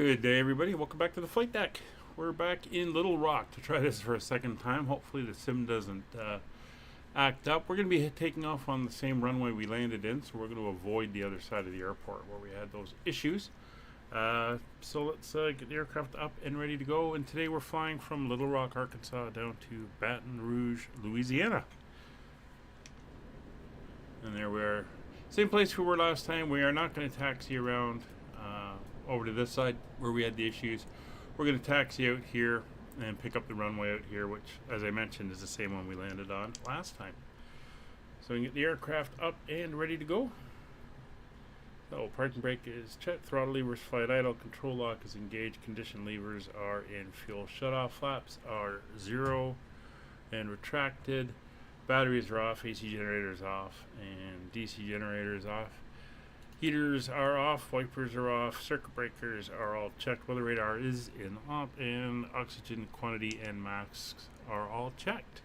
Good day, everybody. Welcome back to the flight deck. We're back in Little Rock to try this for a second time. Hopefully the sim doesn't act up. We're going to be taking off on the same runway we landed in, so we're going to avoid the other side of the airport where we had those issues. So let's get the aircraft up and ready to go. And today we're flying from Little Rock, Arkansas down to Baton Rouge, Louisiana. And there we are. Same place we were last time. We are not going to taxi around over to this side where we had the issues. We're going to taxi out here and pick up the runway out here, which, as I mentioned, is the same one we landed on last time. So we can get the aircraft up and ready to go. So parking brake is checked, throttle levers flight idle, control lock is engaged, condition levers are in fuel shutoff, flaps are 0 and retracted, batteries are off, AC generators off, and DC generators off. Heaters are off, wipers are off, circuit breakers are all checked, weather radar is in op, and oxygen quantity and masks are all checked.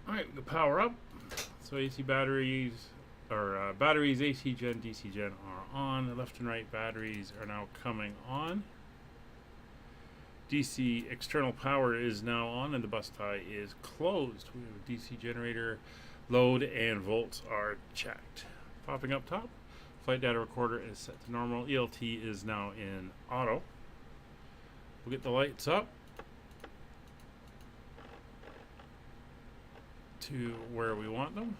Alright, we can power up. So AC batteries, or batteries, AC gen, DC gen are on. The left and right batteries are now coming on. DC external power is now on, and the bus tie is closed. We have a DC generator. Load and volts are checked. Popping up top, flight data recorder is set to normal. ELT is now in auto. We'll get the lights up to where we want them.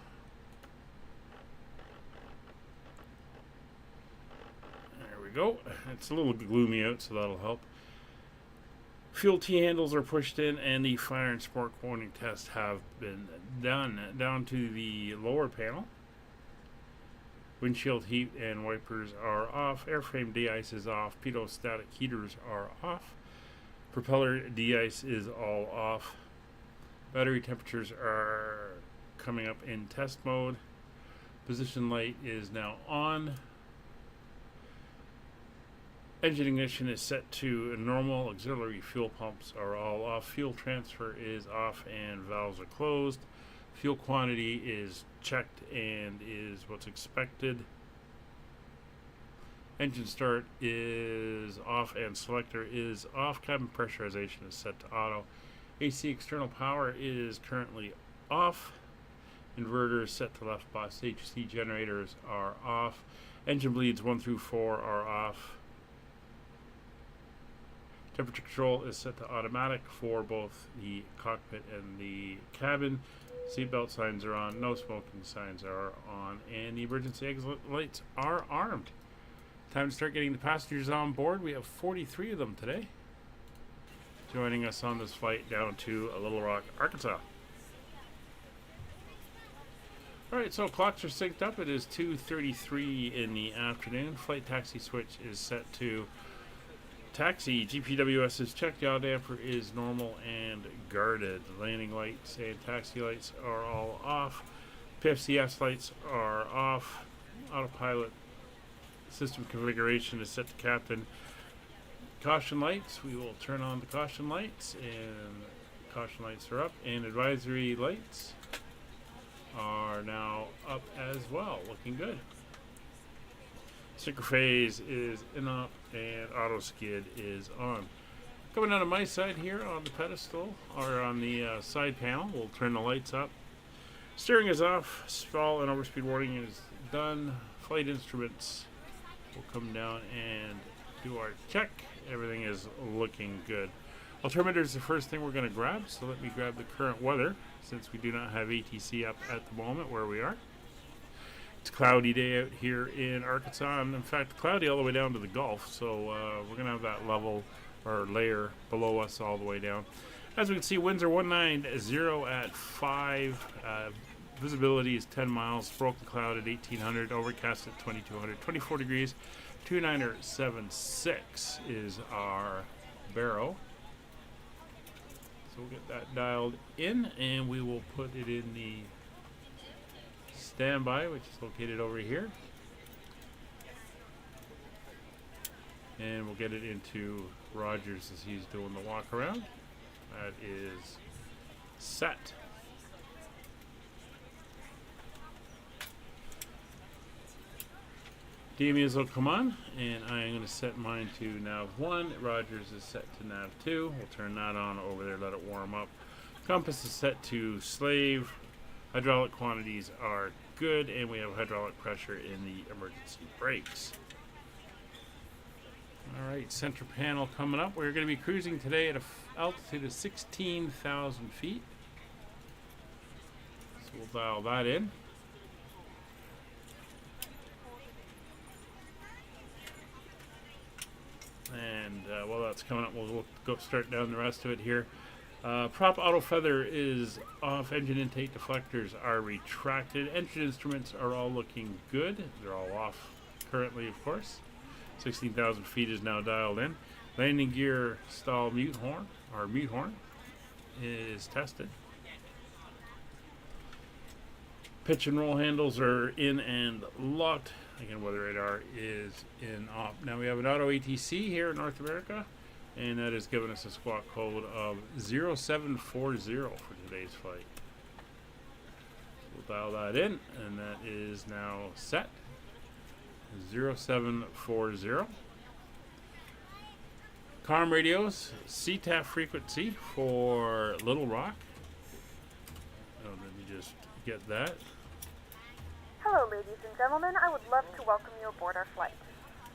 There we go. It's a little gloomy out, so that'll help. Fuel T-handles are pushed in, and the fire and spark warning tests have been done. Down to the lower panel. Windshield heat and wipers are off. Airframe de-ice is off. Pitot static heaters are off. Propeller de-ice is all off. Battery temperatures are coming up in test mode. Position light is now on. Engine ignition is set to normal. Auxiliary fuel pumps are all off. Fuel transfer is off and valves are closed. Fuel quantity is checked and is what's expected. Engine start is off and selector is off. Cabin pressurization is set to auto. AC external power is currently off. Inverter is set to left bus. DHC generators are off. Engine bleeds 1 through 4 are off. Temperature control is set to automatic for both the cockpit and the cabin. Seatbelt signs are on, no smoking signs are on, and the emergency exit lights are armed. Time to start getting the passengers on board. We have 43 of them today joining us on this flight down to Little Rock, Arkansas. Alright, so clocks are synced up. It is 2:33 in the afternoon. Flight taxi switch is set to taxi. GPWS is checked. Yaw damper is normal and guarded. Landing lights and taxi lights are all off. PFCS lights are off. Autopilot system configuration is set to captain. Caution lights. We will turn on the caution lights, and caution lights are up. And advisory lights are now up as well. Looking good. Synchro phase is in up and auto skid is on. Coming out of my side here on the pedestal, or on the side panel, we'll turn the lights up. Steering is off. Stall and overspeed warning is done. Flight instruments will come down and do our check. Everything is looking good. Altimeter is the first thing we're going to grab, so let me grab the current weather since we do not have ATC up at the moment where we are. It's a cloudy day out here in Arkansas, and in fact cloudy all the way down to the Gulf, so we're going to have that level or layer below us all the way down. As we can see, winds are 190 at 5, visibility is 10 miles, broken cloud at 1800, overcast at 2200, 24 degrees, 2976 is our baro. So we'll get that dialed in, and we will put it in the standby, which is located over here, and we'll get it into Rogers as he's doing the walk around. That is set. DMEs will come on, and I'm going to set mine to nav 1. Rogers is set to nav 2. We'll turn that on over there, let it warm up. Compass is set to slave. Hydraulic quantities are good, and we have hydraulic pressure in the emergency brakes. Alright, center panel coming up. We're going to be cruising today at an altitude of 16,000 feet. So we'll dial that in. And while that's coming up, we'll go start down the rest of it here. Prop auto feather is off. Engine intake deflectors are retracted. Engine instruments are all looking good. They're all off currently, of course. 16,000 feet is now dialed in. Landing gear stall mute horn, is tested. Pitch and roll handles are in and locked. Again, weather radar is in off. Now we have an auto ATC here in North America, and that is giving us a squawk code of 0740 for today's flight. We'll dial that in, and that is now set. 0740. Comm radios, CTAF frequency for Little Rock. Oh, let me just get that. Hello, ladies and gentlemen. I would love to welcome you aboard our flight.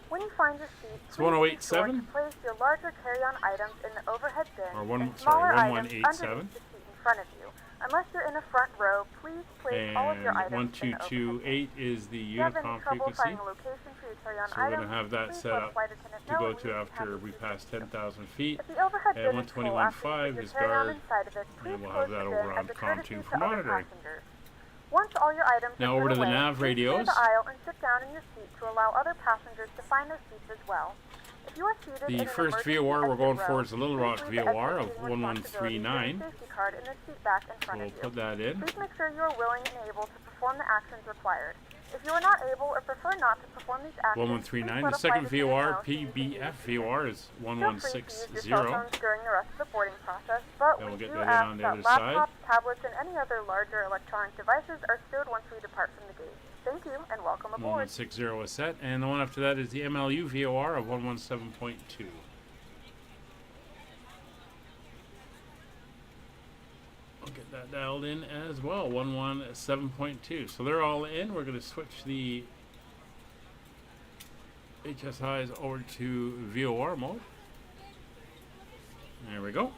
When you find your seat, It's please be sure 1087 to place your larger carry-on items in the overhead bin or and smaller items 1187. underneath the seat in front of you. Unless you're in a front row, please place all of your And items in the overhead bin. 1228 is the If you have any Unicom trouble frequency. finding a location for your carry-on So we're items, going to have that please set let a up flight attendant to know go and to we will be after happy we to pass assist you. 10,000 feet. If the overhead And bin is full after 121.5 your is carry-on guard, inside of it, please and we'll close have that the over bin on as a COM courtesy 2 to for other monitoring. passengers. Once all your items Now are over put to the away, nav please clear radios. the aisle and sit down in your seat to allow other passengers to find their seats as well. If you are seated in The an first emergency VOR we're exit going row, for is the Little please Rock leave the VOR of exit seating responsibilities in your 1139. safety card in the seat back in front We'll of you. put that in. Please make sure you are willing and able to perform the actions required. If you are not able or prefer not to perform these actions, 1139. please The let a second flight attendant VOR, know so you can PBF leave. VOR, is Feel free to use your 1160. cell phones during the rest of the boarding process, but And we we'll get do that in ask on the that other side. laptops, tablets, and any other larger electronic devices are stowed once we depart from the gate. Thank you, and welcome aboard. 1160 is set. And the one after that is the MLU VOR of 117.2. I'll get that dialed in as well, 117.2. So they're all in. We're going to switch the HSIs over to VOR mode. There we go.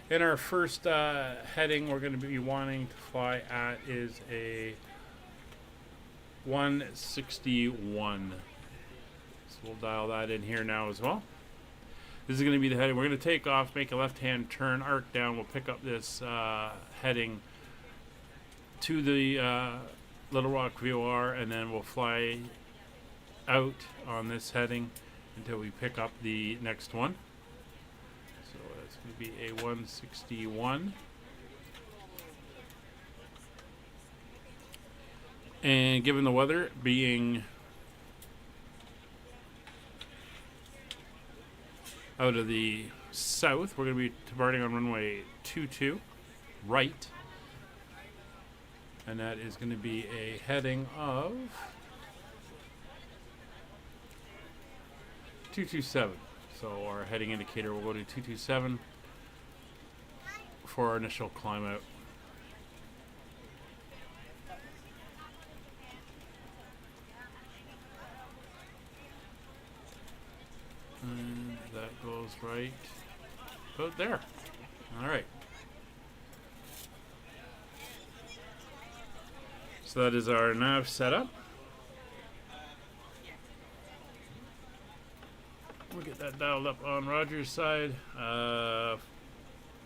In our first heading we're going to be wanting to fly at is a 161. So we'll dial that in here now as well. This is going to be the heading. We're going to take off, make a left-hand turn, arc down. We'll pick up this heading to the Little Rock VOR, and then we'll fly out on this heading until we pick up the next one. So that's going to be a 161. And given the weather being out of the south, we're going to be departing on runway 22 right, and that is going to be a heading of 227. So our heading indicator will go to 227 for our initial climb out. And that goes right about there. All right. So that is our nav setup. We'll get that dialed up on Roger's side.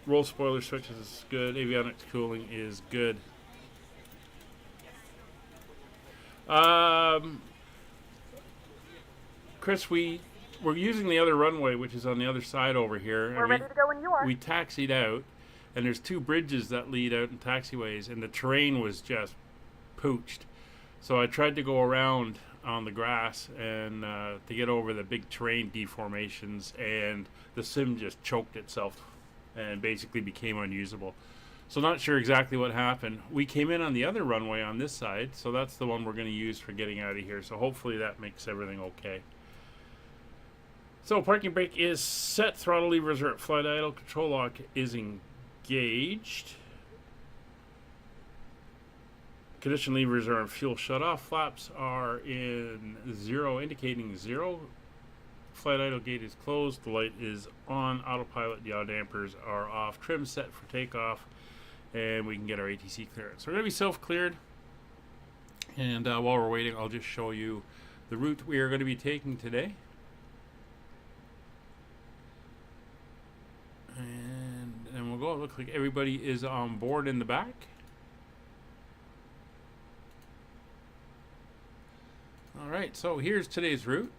Roll spoiler switches is good. Avionics cooling is good. Chris, we're using the other runway, which is on the other side over here. We're ready to go when you are. We taxied out, and there's two bridges that lead out in taxiways, and the terrain was just pooched. So I tried to go around on the grass and to get over the big terrain deformations, and the sim just choked itself and basically became unusable. So not sure exactly what happened. We came in on the other runway on this side, so that's the one we're going to use for getting out of here. So hopefully that makes everything okay. So parking brake is set, throttle levers are at flight idle, control lock is engaged. Condition levers are on fuel shut off, flaps are in 0, indicating 0. Flight idle gate is closed, the light is on, autopilot, yaw dampers are off, trim set for takeoff, and we can get our ATC clearance. We're going to be self-cleared, and while we're waiting, I'll just show you the route we are going to be taking today. And we'll go. It looks like everybody is on board in the back. Alright, so here's today's route.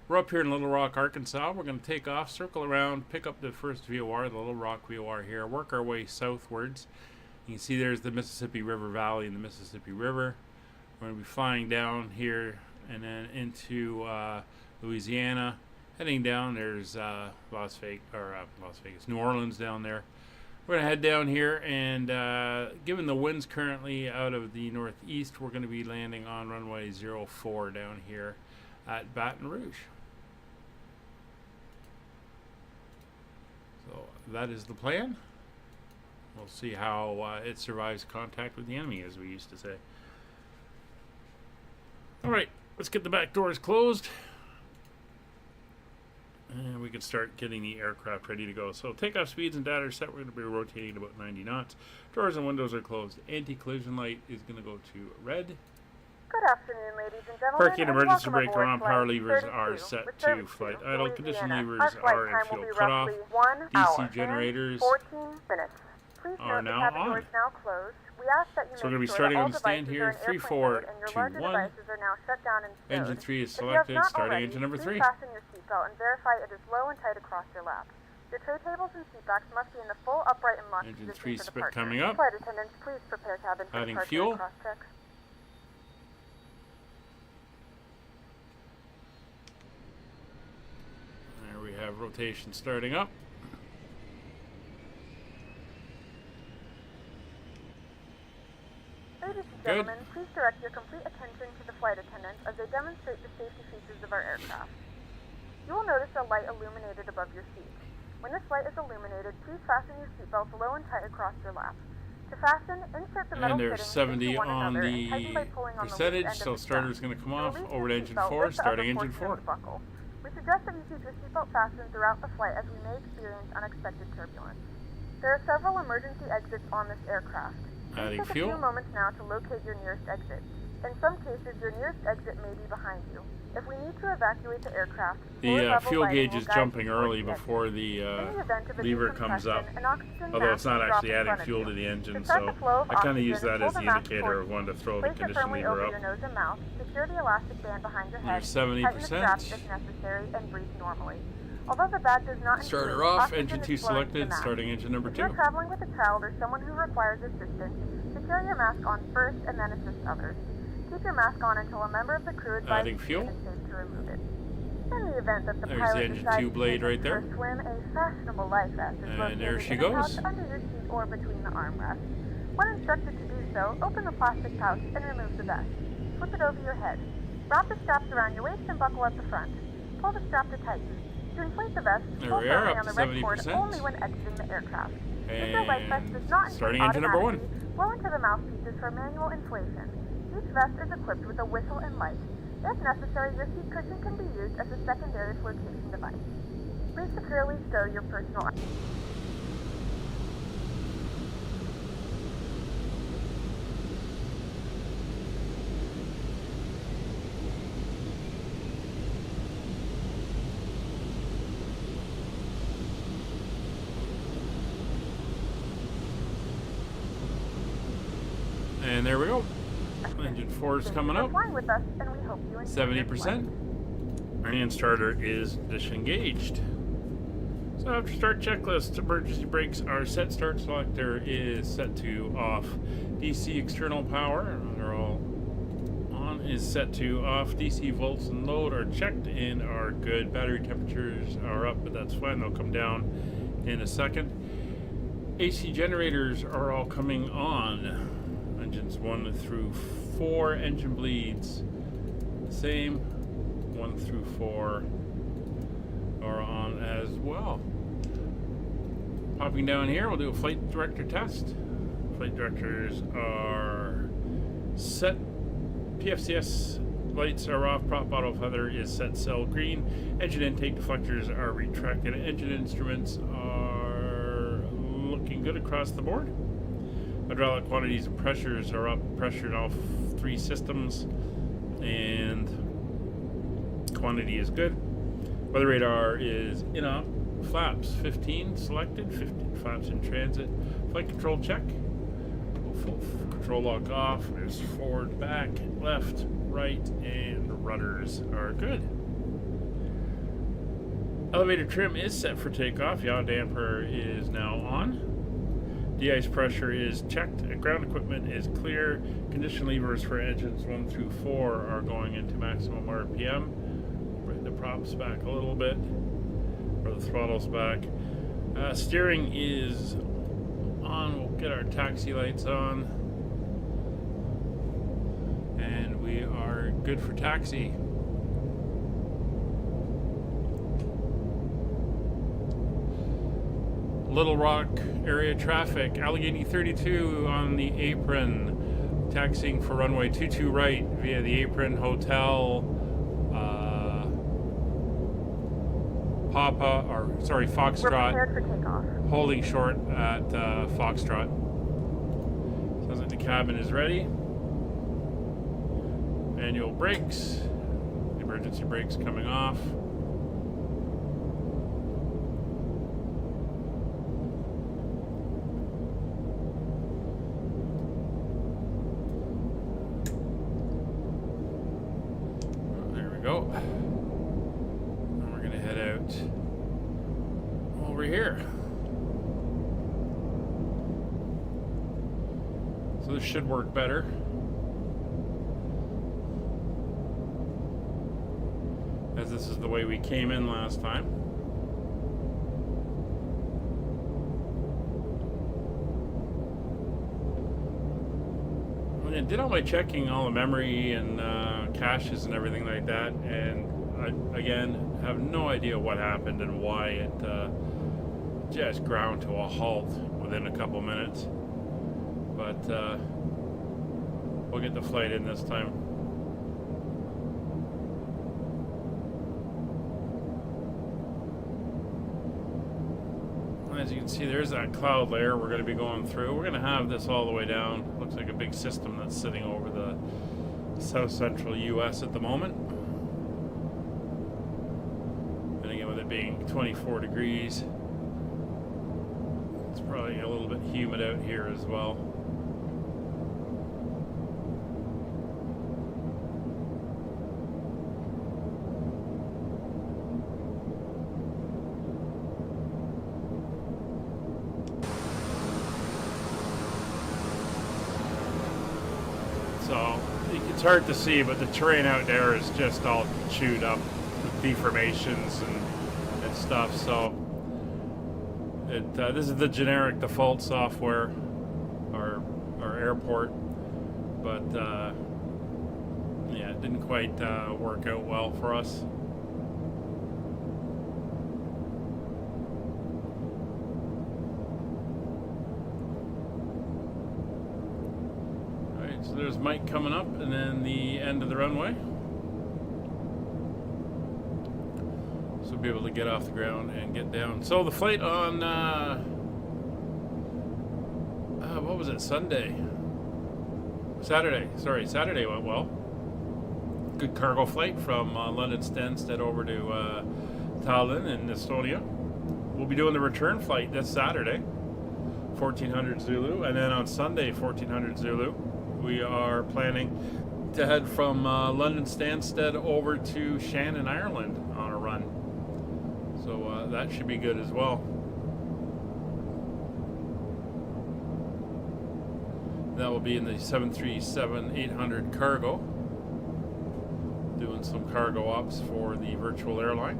We're up here in Little Rock, Arkansas. We're going to take off, circle around, pick up the first VOR, the Little Rock VOR here, work our way southwards. You can see there's the Mississippi River Valley and the Mississippi River. We're going to be flying down here and then into Louisiana. Heading down, there's New Orleans down there. We're going to head down here, and given the winds currently out of the northeast, we're going to be landing on runway 04 down here at Baton Rouge. So that is the plan. We'll see how it survives contact with the enemy, as we used to say. Alright, let's get the back doors closed. And we can start getting the aircraft ready to go. So takeoff speeds and data are set. We're going to be rotating about 90 knots. Doors and windows are closed. Anti-collision light is going to go to red. Good afternoon, ladies and gentlemen. Parking and emergency brake are on. Power levers are set to flight idle. Condition levers are in fuel cutoff. DC generators are now on. So we're going to be starting on the stand here. 3, 4, 2, 1. Engine 3 is selected. Starting engine number 3. Fasten your seatbelt and verify it is low and tight across your lap. Your tray tables and seat backs must be in the full upright and locked Engine position 3 for spit departure. coming up. Flight attendants, please prepare cabin for Adding departure fuel. and cross checks. There we have rotation starting up. Ladies and gentlemen, please direct your complete attention to the flight attendants as they demonstrate the safety features of our aircraft. You will notice a light illuminated above your seat. When this light is illuminated, please fasten your seatbelts low and tight across your lap. To fasten, insert the metal And there's fittings 70 into one on another and tighten by the pulling on the percentage, loose end so of the starter's strap. going to come To off. release Over your to engine seatbelt, 4, lift the starting upper engine portion of 4. the buckle. We suggest that you keep your seatbelt fastened throughout the flight as we may experience unexpected turbulence. There are several emergency exits on this aircraft. Adding Please take fuel. a few moments now to locate your nearest exit. In some cases, your nearest exit may be behind you. If we need to evacuate the aircraft, The fuel lighting gauge will is guide jumping you early towards the before exit. the In the event of a lever comes up. decompression, an oxygen Although it's mask not will drop actually in adding front of fuel you. to the engine, To start so the flow of I kind of oxygen, use that pull as the mask indicator towards of when to throw the Place it condition firmly lever over up. your nose and mouth, secure the elastic band behind your head, There's tighten the 70%. straps if necessary, and breathe normally. Although the bag does not Start include her off. oxygen Engine is 2 flowing to the selected. mask. Starting engine number If 2. you're traveling with a child or someone who requires assistance, secure your mask on first and then assist others. Keep your mask on until a member of the crew advises Adding fuel. it is safe to remove it. In the event that the There's pilot the engine decides 2 blade to right there. take a swim, a fashionable life vest is And located there she in a pouch goes. under your seat or between the armrests. When instructed to do so, open the plastic pouch and remove the vest. Flip it over your head. Wrap the straps around your waist and buckle at the front. Pull the strap to tighten. To inflate the vest, There pull we are, firmly up on the to red cord 70%. only when exiting the aircraft. If your life vest does not inflate starting engine number 1. automatically, blow into the mouthpieces for manual inflation. Each vest is equipped with a whistle and light. If necessary, your seat cushion can be used as a secondary flotation device. Please securely stow your personal items. And there we go. Engine 4 is coming up. Flying with us, and we hope you enjoy your flight. 70%. And starter is disengaged. So after start checklist, emergency brakes are set. Start selector is set to off. DC external power are all on. Is set to off. DC volts and load are checked and are good. Battery temperatures are up, but that's fine. They'll come down in a second. AC generators are all coming on. Engines 1 through 4, engine bleeds same. 1 through 4 are on as well. Popping down here, we'll do a flight director test. Flight directors are set. PFCS lights are off. Prop bottle feather is set cell green. Engine intake deflectors are retracted. Engine instruments are looking good across the board. Hydraulic quantities and pressures are up. Pressure in all 3 systems, and quantity is good. Weather radar is in up. Flaps 15 selected. 15 flaps in transit. Flight control check. Full control lock off. There's forward, back, left, right, and rudders are good. Elevator trim is set for takeoff. Yaw damper is now on. De-ice pressure is checked. Ground equipment is clear. Condition levers for engines 1 through 4 are going into maximum RPM. Bring the props back a little bit, or the throttle's back. Steering is on. We'll get our taxi lights on, and we are good for taxi. Little Rock area traffic, Allegheny 32 on the apron, taxiing for runway 22 right via the apron. Hotel Foxtrot. We're prepared for takeoff. Holding short at Foxtrot. Sounds like the cabin is ready. Manual brakes. Emergency brakes coming off. There we go. And we're going to head out over here. So this should work better. As this is the way we came in last time. I did all my checking, all the memory and caches and everything like that, and I, again, have no idea what happened and why it just ground to a halt within a couple minutes. But we'll get the flight in this time. As you can see, there's that cloud layer we're going to be going through. We're going to have this all the way down. Looks like a big system that's sitting over the south central US at the moment. And again, with it being 24 degrees, it's probably a little bit humid out here as well. So it's hard to see, but the terrain out there is just all chewed up with deformations and stuff. So this is the generic default software, our airport, but yeah, it didn't quite work out well for us. So there's Mike coming up, and then the end of the runway. So we'll be able to get off the ground and get down. So the flight on, what was it, Saturday went well. Good cargo flight from London Stansted over to Tallinn in Estonia. We'll be doing the return flight this Saturday, 1400 Zulu, and then on Sunday, 1400 Zulu. We are planning to head from London Stansted over to Shannon, Ireland on a run. So that should be good as well. That will be in the 737-800 cargo, doing some cargo ops for the virtual airline.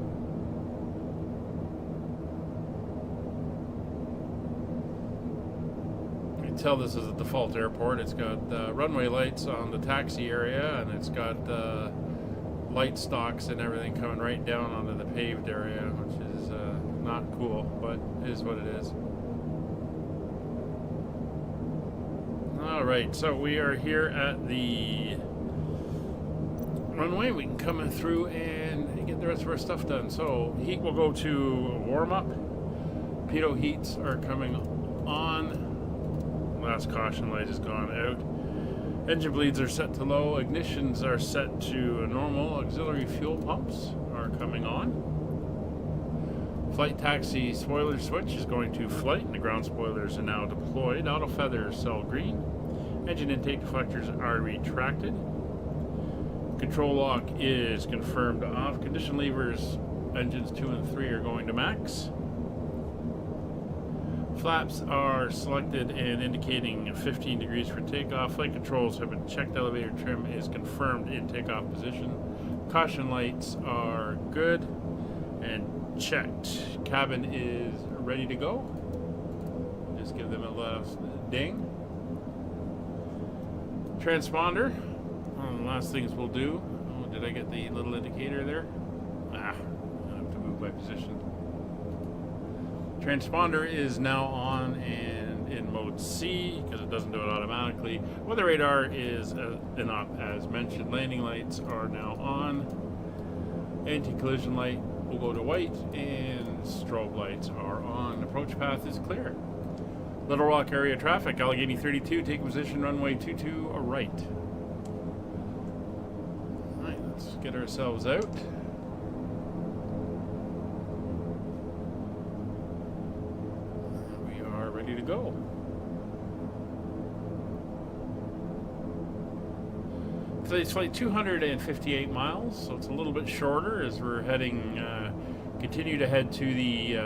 can tell this is a default airport. It's got runway lights on the taxi area, and it's got light stalks and everything coming right down onto the paved area, which is not cool, but it is what it is. Alright, so we are here at the runway. We can come in through and get the rest of our stuff done. So heat will go to warm up. Pitot heats are coming on. Last caution light has gone out. Engine bleeds are set to low. Ignitions are set to normal. Auxiliary fuel pumps are coming on. Flight taxi spoiler switch is going to flight, and the ground spoilers are now deployed. Auto feathers sell green. Engine intake deflectors are retracted. Control lock is confirmed off. Condition levers, engines 2 and 3 are going to max. Flaps are selected and indicating 15 degrees for takeoff. Flight controls have been checked. Elevator trim is confirmed in takeoff position. Caution lights are good and checked. Cabin is ready to go. Just give them a last ding. Transponder. One of the last things we'll do. Oh, did I get the little indicator there? I have to move my position. Transponder is now on and in mode C because it doesn't do it automatically. Weather radar is up as mentioned. Landing lights are now on. Anti-collision light will go to white and strobe lights are on. Approach path is clear. Little Rock area traffic. Allegheny 32, take position runway 22 right. Alright, let's get ourselves out. Ready to go. Today's flight 258 miles, so it's a little bit shorter as we're heading, continue to head to the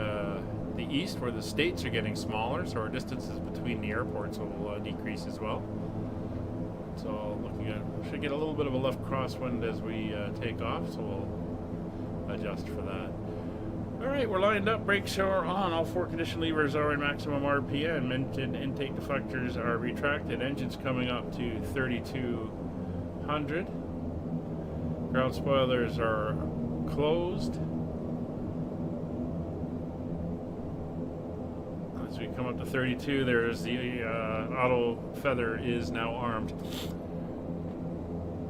east where the states are getting smaller, so our distances between the airports will decrease as well. So looking at, we should get a little bit of a left crosswind as we take off, so we'll adjust for that. Alright, we're lined up, brakes are on, all 4 condition levers are in maximum RPM, engine intake deflectors are retracted, engines coming up to 3200, ground spoilers are closed. As we come up to 32, there's the auto feather is now armed.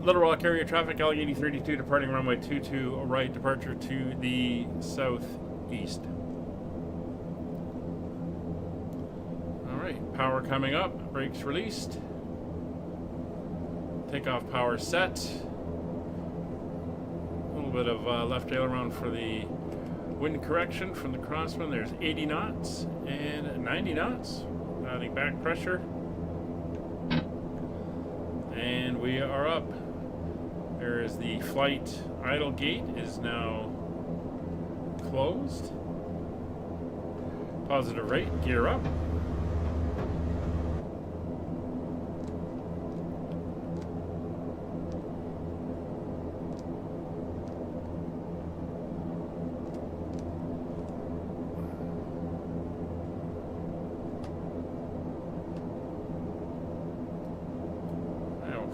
Little Rock area traffic, Allegheny 32, departing runway 22 right, departure to the southeast. Alright, power coming up, brakes released. Takeoff power set. A little bit of left aileron for the wind correction from the crosswind. There's 80 knots and 90 knots. Adding back pressure. And we are up. There is the flight idle gate is now closed. Positive rate, gear up.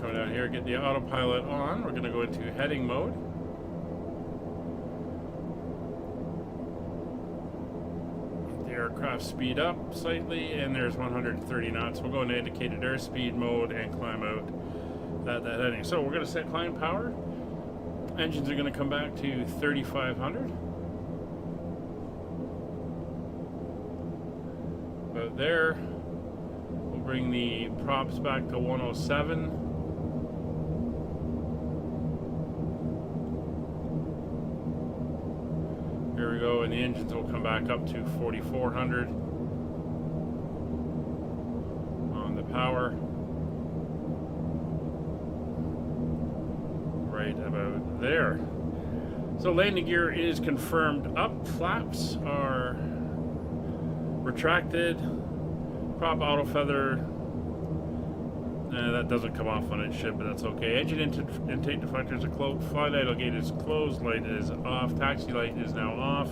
Down here, get the autopilot on. We're going to go into heading mode. The aircraft speed up slightly, and there's 130 knots. We'll go into indicated airspeed mode and climb out at that heading. So we're going to set climb power. Engines are going to come back to 3,500. About there. We'll bring the props back to 107. Here we go, and the engines will come back up to 4,400 on the power. Right about there. So landing gear is confirmed up. Flaps are retracted. Prop auto feather. That doesn't come off when it should, but that's okay. Engine intake deflectors are closed. Flight idle gate is closed. Light is off. Taxi light is now off.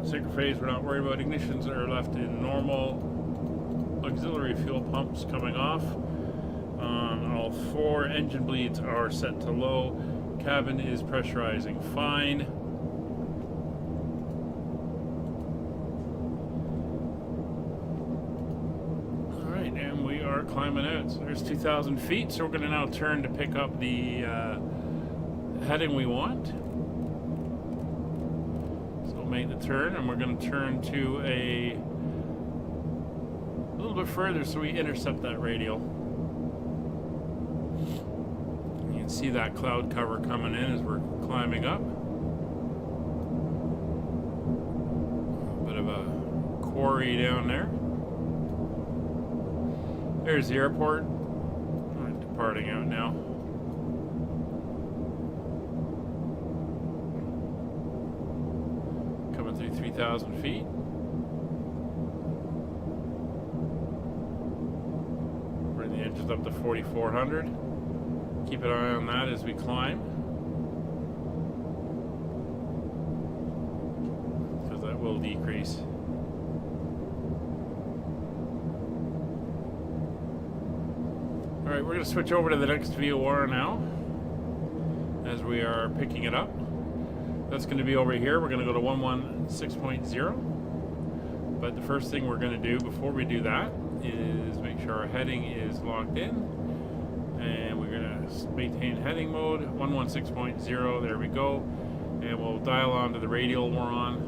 Synchrophase we're not worried about. Ignitions are left in normal. auxiliary fuel pumps coming off. All 4 engine bleeds are set to low. Cabin is pressurizing fine. Alright, and we are climbing out. So there's 2,000 feet, so we're going to now turn to pick up the heading we want. So we'll make the turn, and we're going to turn to a little bit further so we intercept that radial. You can see that cloud cover coming in as we're climbing up. A bit of a quarry down there. There's the airport. We're departing out now. Coming through 3,000 feet. Bring the engines up to 4,400. Keep an eye on that as we climb, because that will decrease. Alright, we're going to switch over to the next VOR now as we are picking it up. That's going to be over here. We're going to go to 116.0. But the first thing we're going to do before we do that is make sure our heading is locked in. And we're going to maintain heading mode, 116.0. There we go. And we'll dial on to the radial we're on.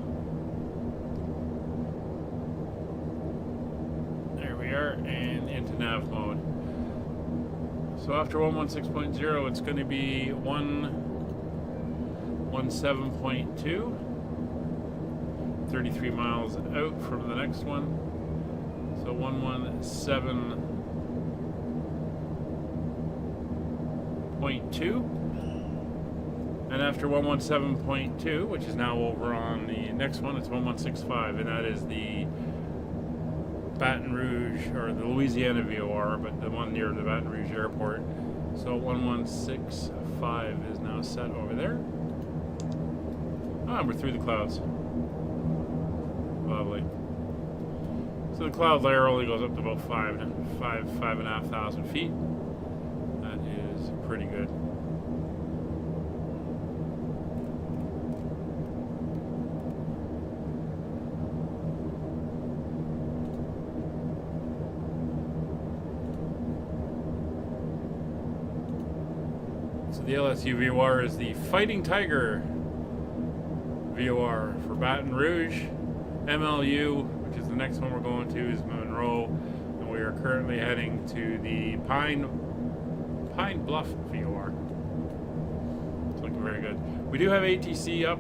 There we are. And into nav mode. So after 116.0, it's going to be 117.2, 33 miles out from the next one. So 117.2. And after 117.2, which is now over on the next one, it's 1165, and that is the Baton Rouge, or the Louisiana VOR, but the one near the Baton Rouge airport. So 1165 is now set over there. Ah, we're through the clouds. Lovely. So the cloud layer only goes up to about 5,500 feet. That is pretty good. The LSU VOR is the Fighting Tiger VOR for Baton Rouge. MLU, which is the next one we're going to, is Monroe, and we are currently heading to the Pine Bluff VOR. It's looking very good. We do have ATC up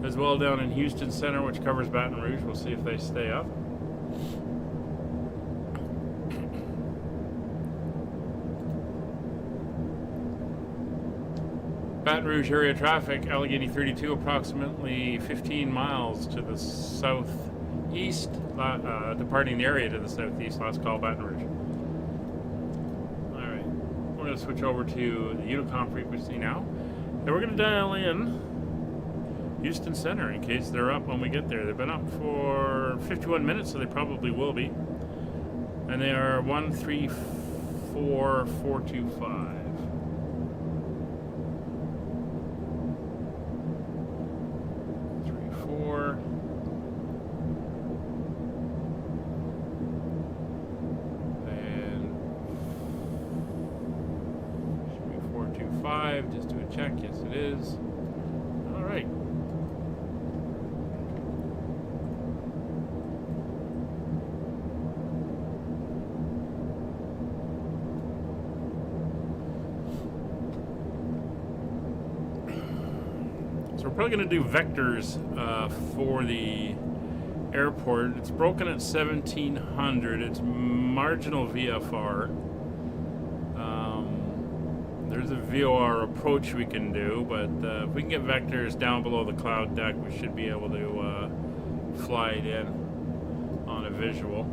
as well down in Houston Center, which covers Baton Rouge. We'll see if they stay up. Baton Rouge area traffic, Allegheny 32, approximately 15 miles to the southeast, departing the area to the southeast, last call Baton Rouge. Alright, we're going to switch over to the Unicom frequency now, and we're going to dial in Houston Center in case they're up when we get there. They've been up for 51 minutes, so they probably will be. And they are 134425. 4. And should be 425. Just do a check. Yes, it is. All right. So we're probably going to do vectors for the airport. It's broken at 1700. It's marginal VFR. There's a VOR approach we can do, but if we can get vectors down below the cloud deck, we should be able to fly it in on a visual.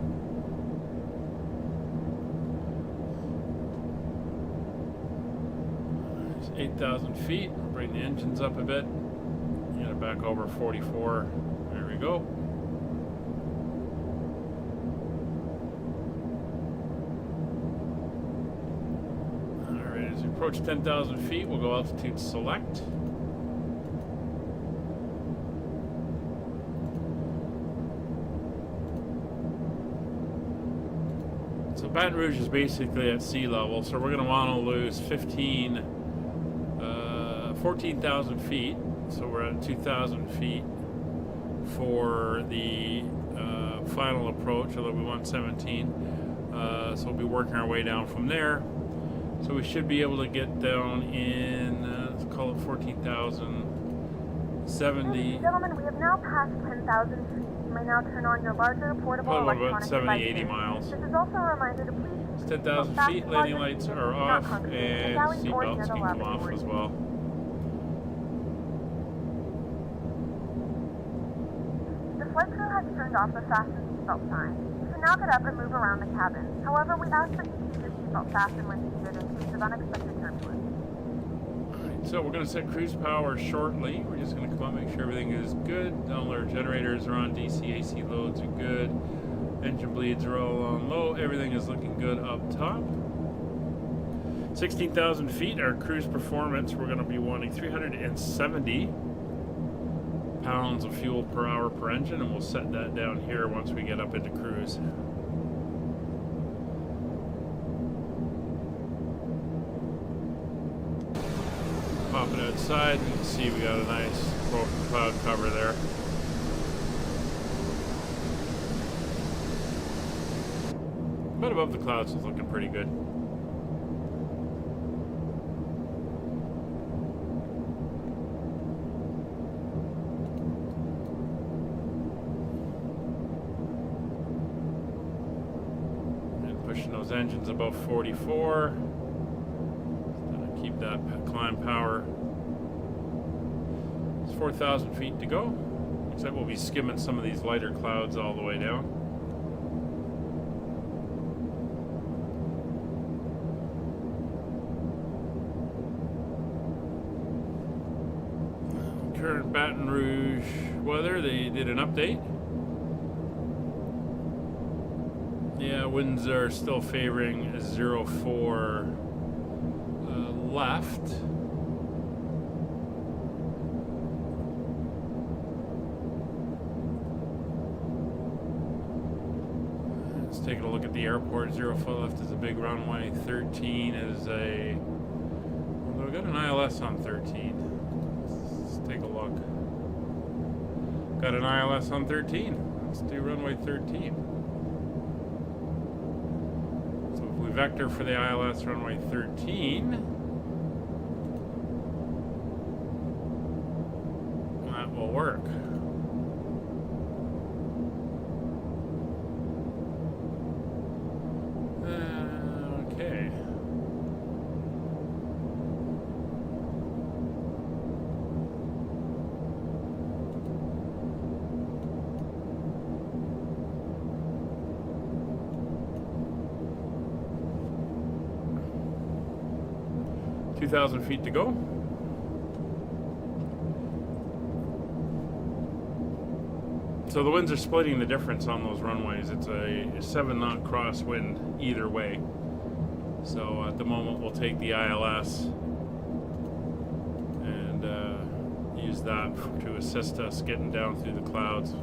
It's 8,000 feet. We'll bring the engines up a bit. Get it back over 44. There we go. As we approach 10,000 feet, we'll go altitude select. So Baton Rouge is basically at sea level, so we're going to want to lose 14,000 feet. So we're at 2,000 feet for the final approach, although we want 17. So we'll be working our way down from there. So we should be able to get down in, let's call it 14,070. Gentlemen, we have now passed 10,000 feet. You may now turn on your larger portable Probably electronic about 70, 80 devices. miles. This is also a reminder to please It's 10,000 feet, landing lights are off, and seatbelts can come off as well. The flight crew has turned off the fasten seatbelt sign. You can now get up and move around the cabin. However, we ask that you keep your seatbelt fastened when seated in case of unexpected turbulence. Alright, so we're going to set cruise power shortly. We're just going to come out, make sure everything is good. All our generators are on, DC, AC loads are good. Engine bleeds are all on low. Everything is looking good up top. 16,000 feet, our cruise performance, we're going to be wanting 370 pounds of fuel per hour per engine, and we'll set that down here once we get up into cruise. Pop it outside, you can see we got a nice cloud cover there. But above the clouds is looking pretty good. And pushing those engines above 44. Keep that climb power. It's 4,000 feet to go. Looks like we'll be skimming some of these lighter clouds all the way down. Current Baton Rouge weather, they did an update. Yeah, winds are still favoring 04 left. Let's take a look at the airport. 04 left is a big runway. 13 is a... Well, we got an ILS on 13. Let's take a look. Got an ILS on 13. Let's do runway 13. So if we vector for the ILS runway 13, that will work. Okay. $2,000 feet to go. So the winds are splitting the difference on those runways. It's a 7-knot crosswind either way. So at the moment we'll take the ILS and use that to assist us getting down through the clouds.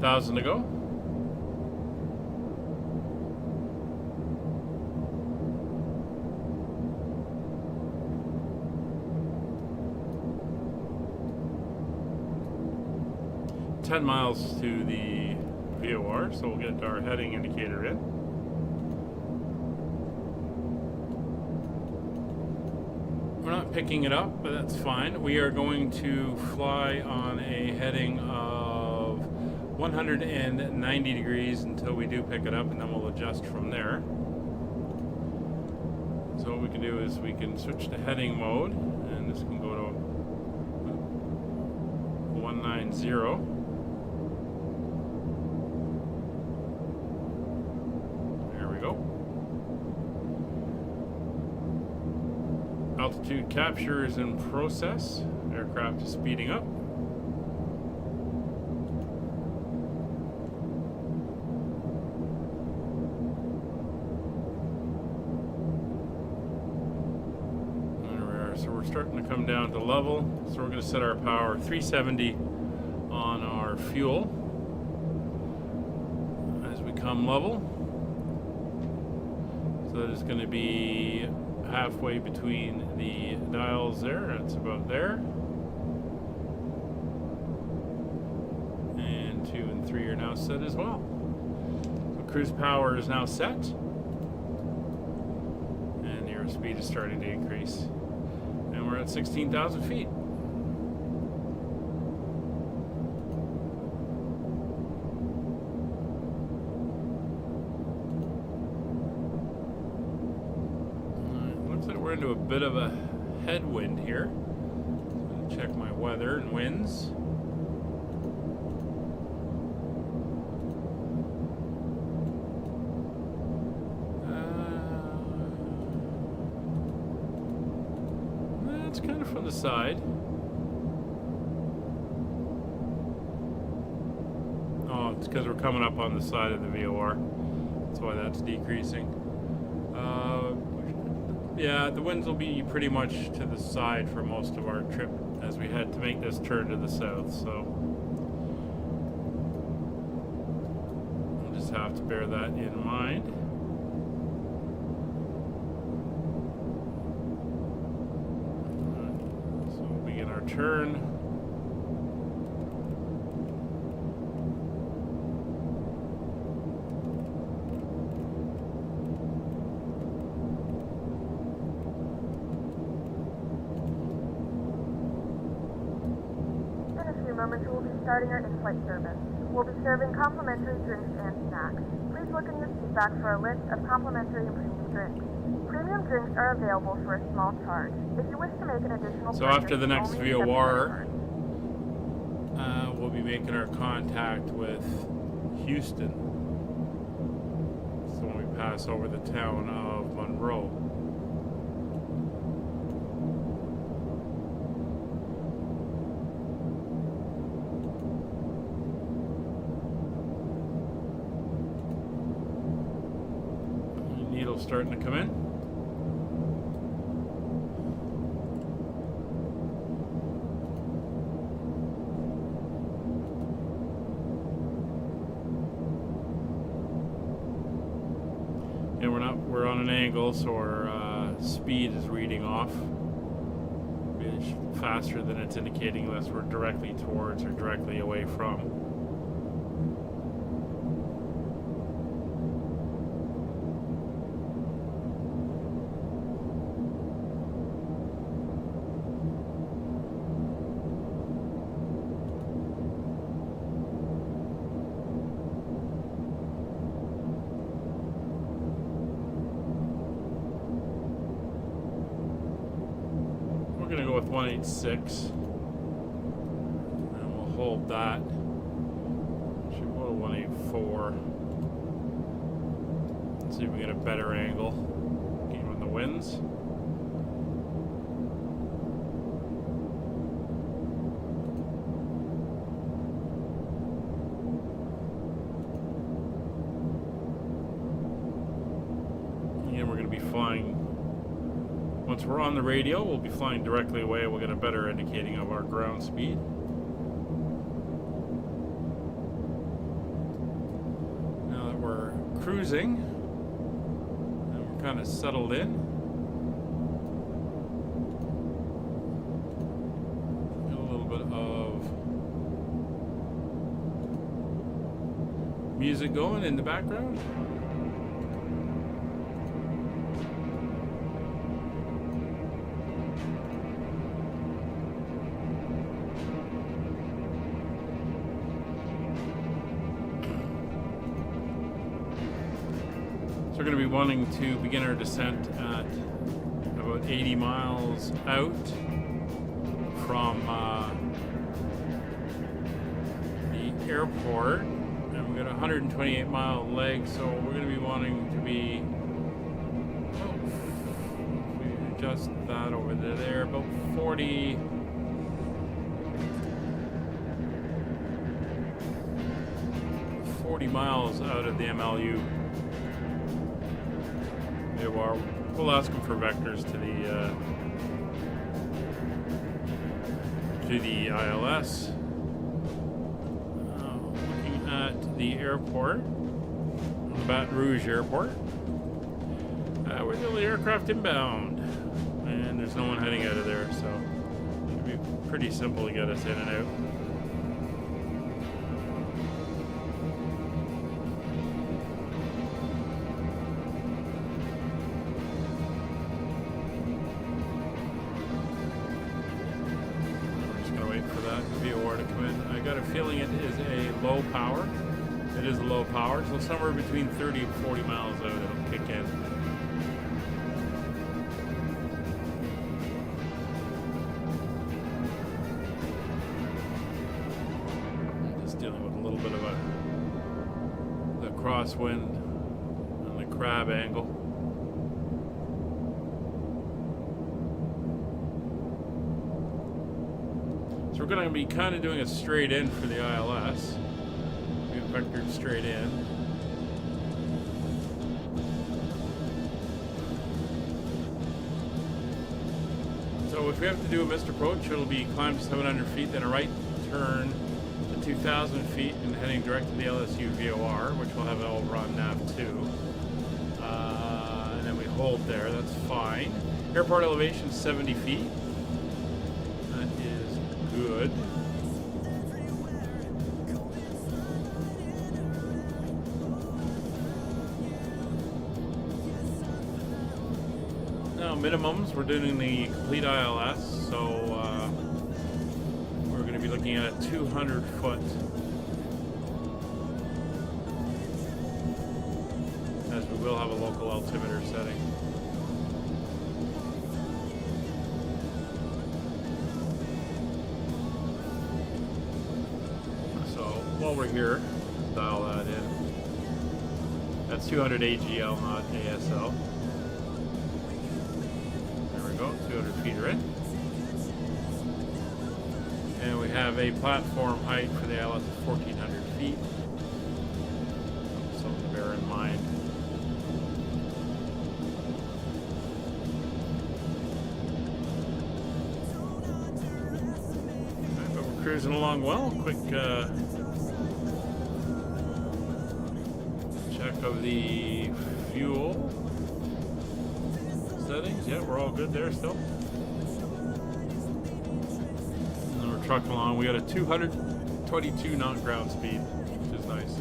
$1,000 to go. $10 miles to the VOR, so we'll get our heading indicator in. We're not picking it up, but that's fine. We are going to fly on a heading of 190 degrees until we do pick it up, and then we'll adjust from there. So what we can do is we can switch to heading mode, and this can go to 190. Altitude capture is in process. Aircraft is speeding up. So we're starting to come down to level. So we're going to set our power 370 on our fuel as we come level. So that is going to be halfway between the dials there. That's about there. And 2 and 3 are now set as well. So cruise power is now set. And the airspeed is starting to increase. And we're at 16,000 feet. Looks like we're into a bit of a headwind here. So check my weather and winds. Kind of from the side. Oh, it's because we're coming up on the side of the VOR. That's why that's decreasing. Yeah, the winds will be pretty much to the side for most of our trip as we had to make this turn to the south, so we'll just have to bear that in mind. Turn. In a few moments, we will be starting our in-flight service. We'll be serving complimentary drinks and snacks. Please look in your seat back for a list of complimentary and premium drinks. Premium drinks are available for a small charge. If you wish to make an additional So purchase, after the next only VOR, we'll be making our contact with Houston. So when we pass over the town of Monroe. Needle's starting to come in. And we're on an angle, so our speed is reading off. It's faster than it's indicating unless we're directly towards or directly away from. We're going to go with 186, and we'll hold that. Should go to 184. Let's see if we get a better angle. Given the winds. And we're going to be flying. Once we're on the radio, we'll be flying directly away. We'll get a better indicating of our ground speed. Now that we're cruising, and we're kind of settled in, get a little bit of music going in the background. So we're going to be wanting to begin our descent at about 80 miles out from the airport, and we've got a 128-mile leg, so we're going to be wanting to be just that over there, about 40 miles out of the MLU. We'll ask them for vectors to the ILS. Looking at the airport, the Baton Rouge airport. We're the only aircraft inbound, and there's no one heading out of there, so it should be pretty simple to get us in and out. We're just gonna wait for that VOR to come in. I got a feeling it is a low power. It is a low power, so somewhere between 30 and 40 miles out it'll kick in. Dealing with a little bit of the crosswind and the crab angle. So we're going to be kind of doing a straight in for the ILS. We've vectored straight in. So if we have to do a missed approach, it'll be climb to 700 feet, then a right turn 2,000 feet and heading direct to the LSU VOR, which will have all run nav 2. And then we hold there, that's fine. Airport elevation 70 feet. That is good. Now minimums, we're doing the complete ILS, so we're going to be looking at a 200 foot, as we will have a local altimeter setting. So while we're here, dial that in. That's 200 AGL, not ASL. There we go, 200 feet are in. And we have a platform height for the ILS of 1,400 feet. Something to bear in mind. Right, but we're cruising along well. Quick check of the fuel settings. Yeah, we're all good there still. Trucking along. We got a 222 knot ground speed, which is nice.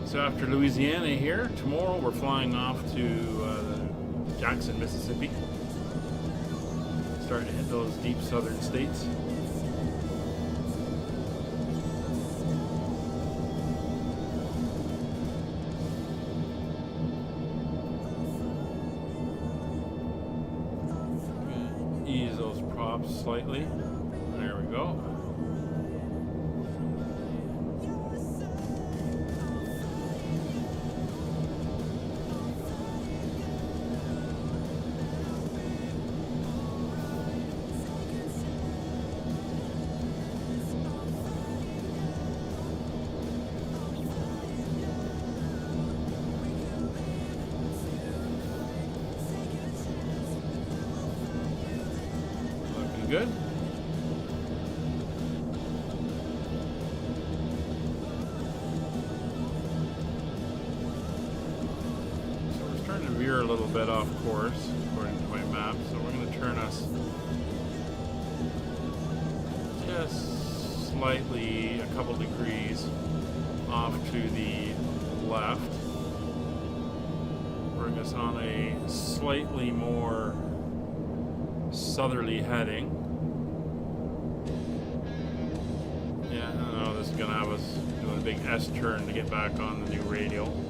So after Louisiana here, tomorrow we're flying off to Jackson, Mississippi. Starting to hit those deep southern states. Ease those props slightly. There we go. Good. So we're starting to veer a little bit off course according to my map, so we're going to turn us just slightly a couple degrees off to the left. Bring us on a slightly more southerly heading. Yeah, I don't know, this is gonna have us doing a big S turn to get back on the new radial.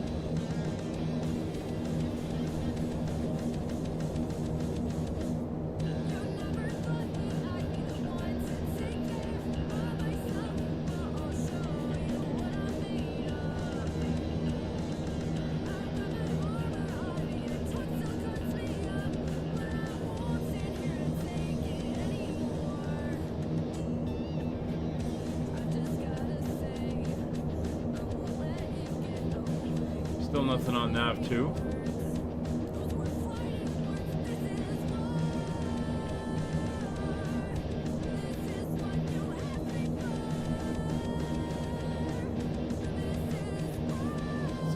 Still nothing on nav 2.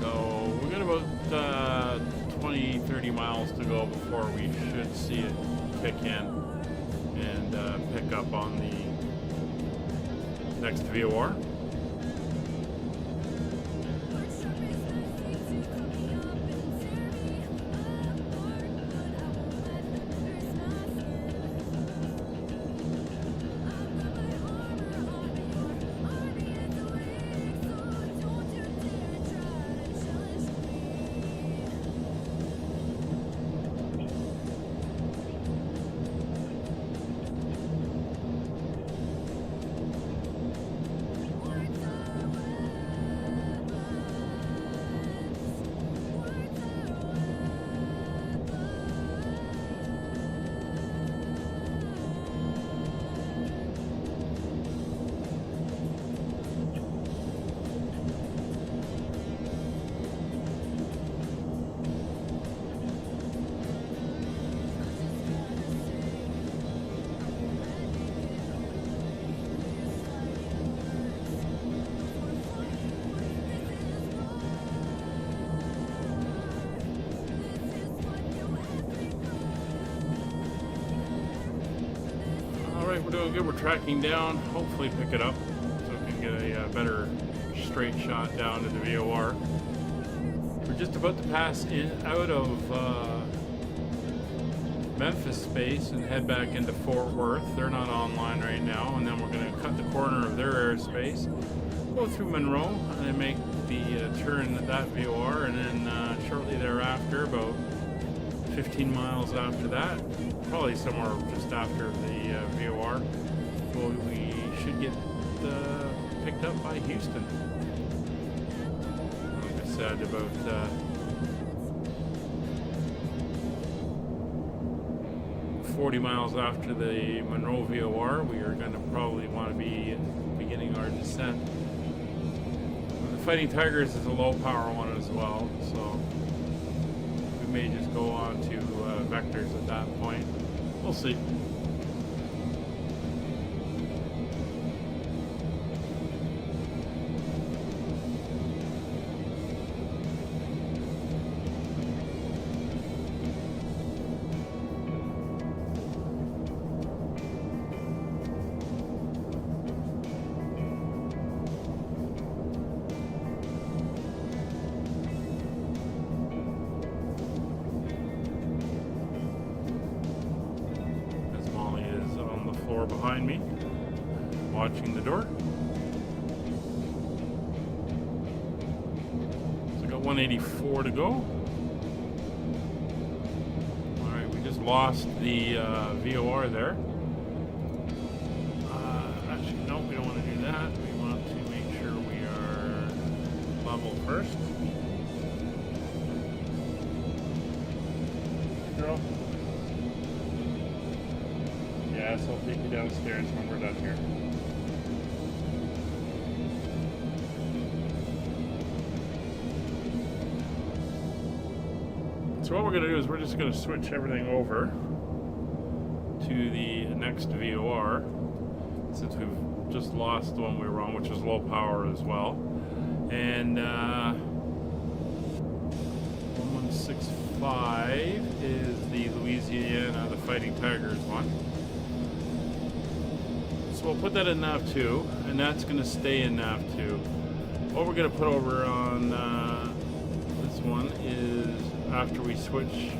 So we got about 20-30 miles to go before we should see it kick in and pick up on the next VOR. We're doing good. We're tracking down. Hopefully pick it up so we can get a better straight shot down to the VOR. We're just about to pass out of Memphis space and head back into Fort Worth. They're not online right now, and then we're going to cut the corner of their airspace, go through Monroe, and then make the turn at that VOR, and then shortly thereafter, about 15 miles after that, probably somewhere just after the VOR, we should get picked up by Houston. Like I said, about 40 miles after the Monroe VOR, we are going to probably want to be beginning our descent. The Fighting Tigers is a low power one as well, so we may just go on to vectors at that point. We'll see. Behind me, watching the door. So I got 184 to go. Alright, we just lost the VOR there. Actually, no, we don't want to do that. We want to make sure we are level first. Girl. Yes, I'll take you downstairs when we're done here. So what we're going to do is we're just going to switch everything over to the next VOR, since we've just lost the one we were on, which was low power as well. And 1165 is the Louisiana, the Fighting Tigers one. So we'll put that in nav 2, and that's going to stay in nav 2. What we're going to put over on this one is, after we switch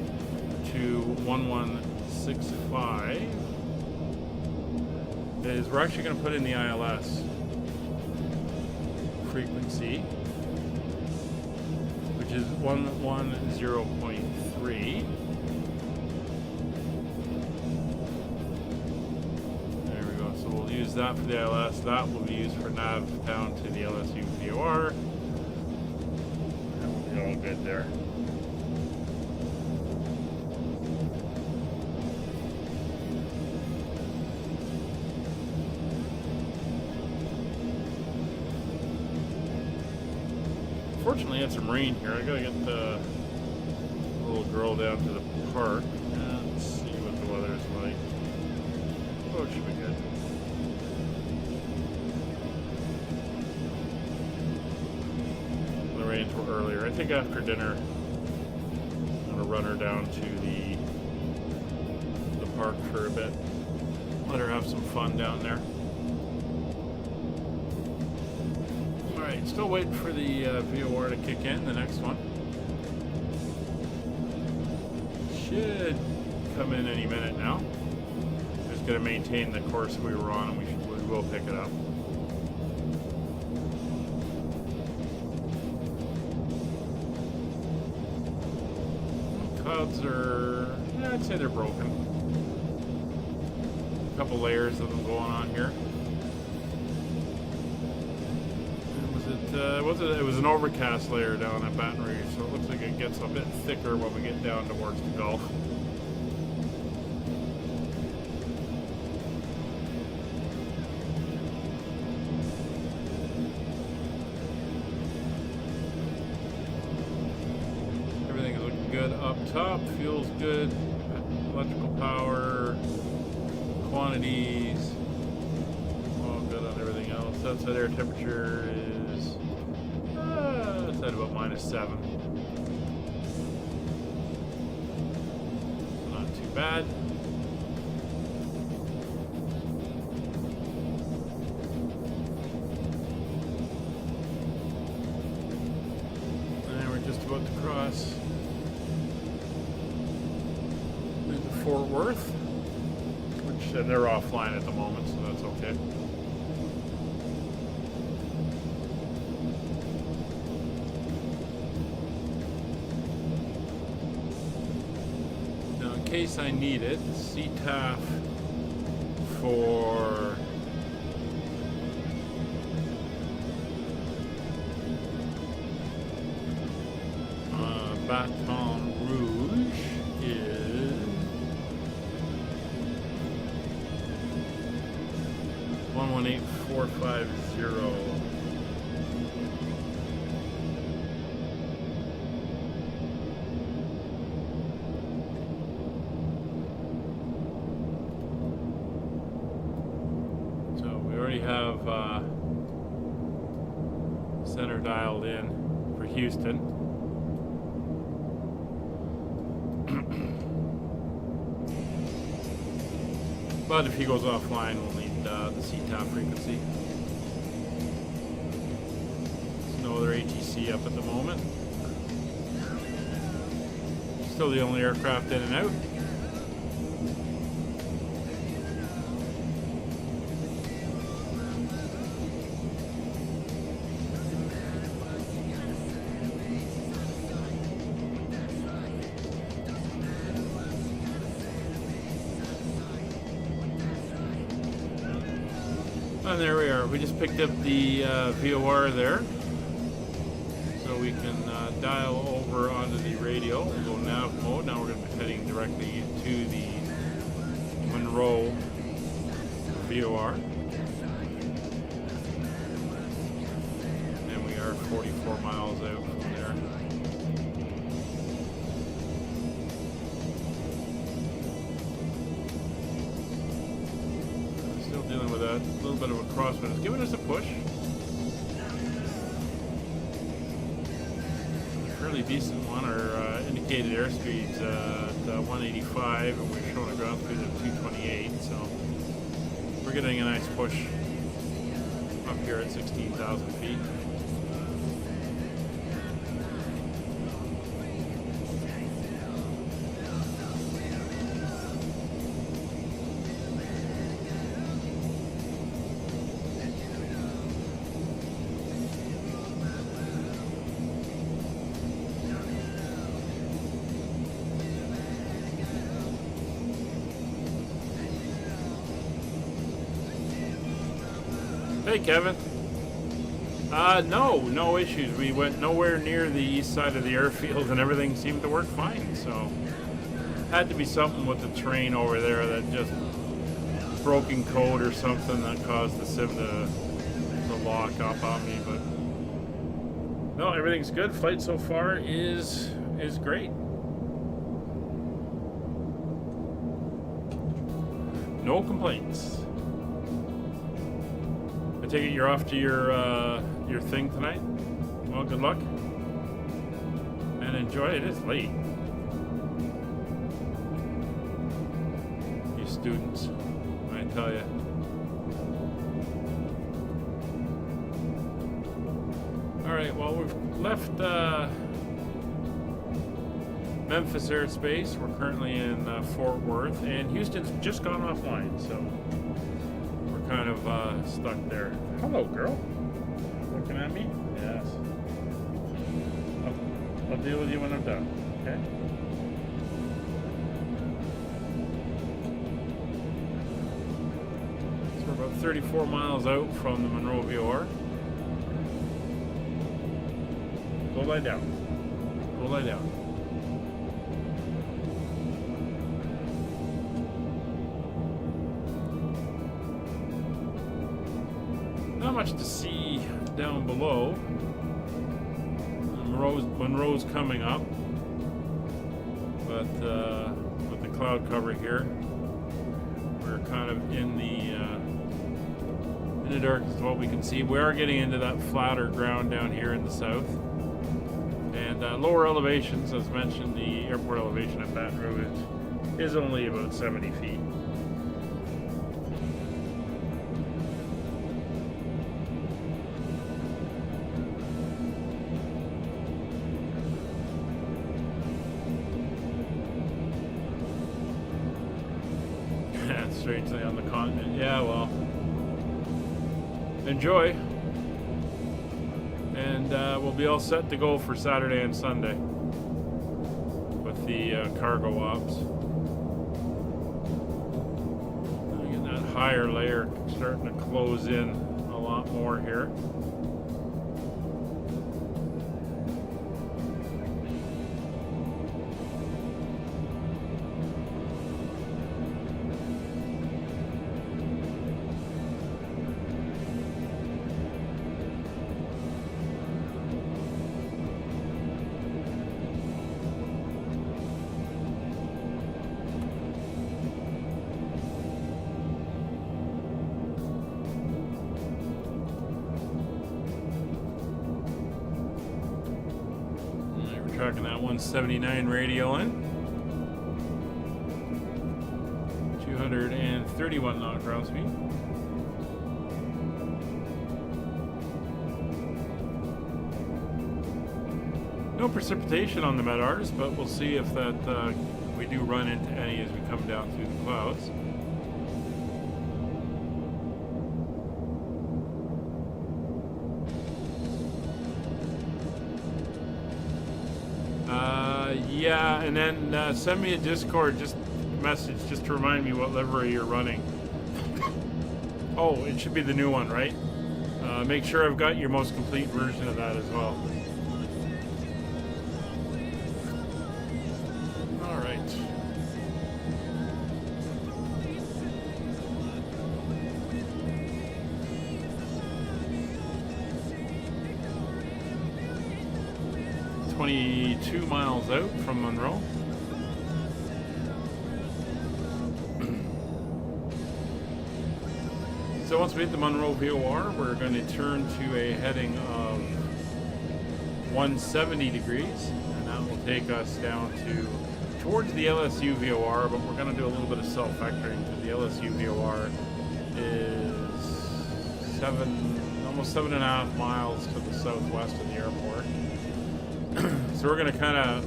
to 1165, 1.65 is we're actually going to put in the ILS frequency, which is 110.3. There we go. So we'll use that for the ILS. That will be used for nav down to the LSU VOR. And we'll be all good there. Fortunately, I had some rain here. I gotta get the little girl down to the park and see what the weather is like. Oh, it should be good. The rains were earlier. I think after dinner, I'm gonna run her down to the park for a bit. Let her have some fun down there. Alright, still waiting for the VOR to kick in, the next one. Should come in any minute now. Just got to maintain the course we were on, and we will pick it up. Clouds are, I'd say they're broken. A couple layers of them going on here. It was an overcast layer down at Baton Rouge, so it looks like it gets a bit thicker when we get down towards the Gulf. Everything is looking good up top, fuel's good, electrical power, quantities, all good on everything else. Outside air temperature is at about -7. So not too bad. And we're just about to cross into Fort Worth, which they're offline at the moment, so that's okay. In case I need it, CTAF for Baton Rouge is 118450. Have center dialed in for Houston. But if he goes offline, we'll need the CTAF frequency. There's no other ATC up at the moment. Still the only aircraft in and out. And there we are. We just picked up the VOR there. So we can dial over onto the radio. We'll go nav mode. Now we're going to be heading directly to the Monroe VOR. And we are 44 miles out from there. Dealing with a little bit of a crosswind. It's giving us a push. A fairly decent one. Our indicated airspeed's at 185, and we're showing a ground speed of 228. So we're getting a nice push up here at 16,000 feet. Hey, Kevin. No issues. We went nowhere near the east side of the airfield, and everything seemed to work fine. So, had to be something with the terrain over there that just broken code or something that caused the sim to lock up on me. But no, everything's good. Flight so far is great. No complaints. I take it you're off to your thing tonight? Well, good luck. And enjoy. It is late. You students, I tell you. Alright, well, we've left Memphis airspace. We're currently in Fort Worth, and Houston's just gone offline, so we're kind of stuck there. Hello, girl. Looking at me? Yes. I'll deal with you when I'm done, okay? So we're about 34 miles out from the Monroe VOR. Go lie down. Go lie down. Not much to see down below. Monroe's coming up, but with the cloud cover here, we're kind of in the dark as to what we can see. We are getting into that flatter ground down here in the south, and lower elevations, as mentioned. The airport elevation at Baton Rouge is only about 70 feet. Strangely on the continent. Yeah, well, enjoy, and we'll be all set to go for Saturday and Sunday with the cargo ops. Getting that higher layer starting to close in a lot more here. Tracking that 179 radio in. 231 knot ground speed. No precipitation on the MEDARs, but we'll see if that we do run into any as we come down through the clouds. Yeah, and then send me a Discord message just to remind me what livery you're running. Oh, it should be the new one, right? Make sure I've got your most complete version of that as well. All right. $22 miles out from Monroe. So once we hit the Monroe VOR, we're going to turn to a heading of 170 degrees, and that will take us down towards the LSU VOR, but we're going to do a little bit of self-vectoring because the LSU VOR is almost 7.5 miles to the southwest of the airport. So we're going to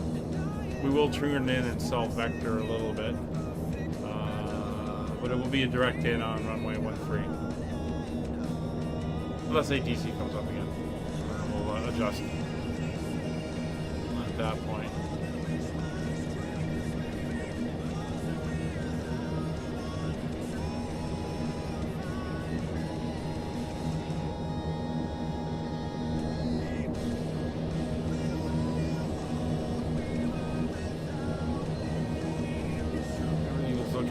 we will turn in and self-vector a little bit, but it will be a direct in on runway 13. Unless ATC comes up again, we'll adjust at that point.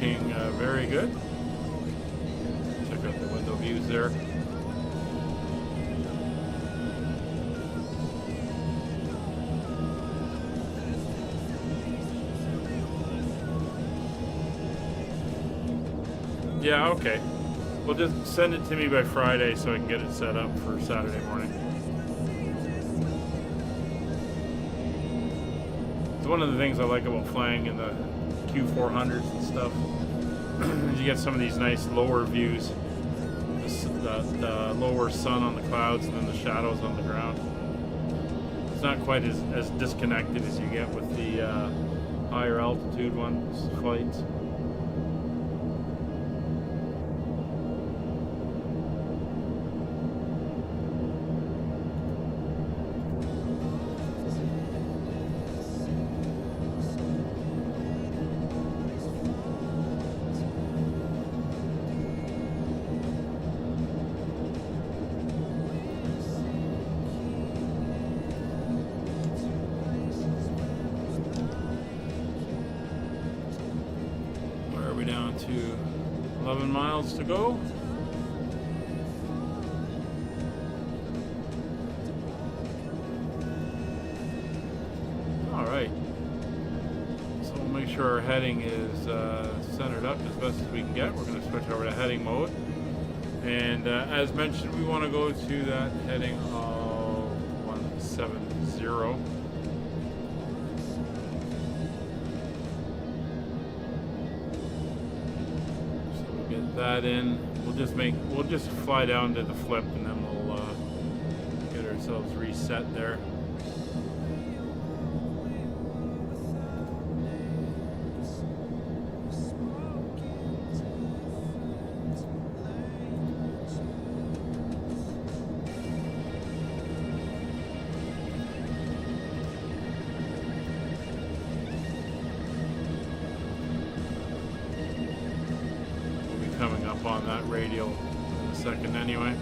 looking very good. Check out the window views there. Yeah, okay. Well, just send it to me by Friday so I can get it set up for Saturday morning. It's one of the things I like about flying in the Q400s and stuff. You get some of these nice lower views. The lower sun on the clouds and then the shadows on the ground. It's not quite as disconnected as you get with the higher altitude flights. Down to 11 miles to go. All right. So we'll make sure our heading is centered up as best as we can get. We're going to switch over to heading mode. And as mentioned, we want to go to that heading of 170. That in, we'll just fly down to the flip and then we'll get ourselves reset there. Coming up on that radial in a second anyway.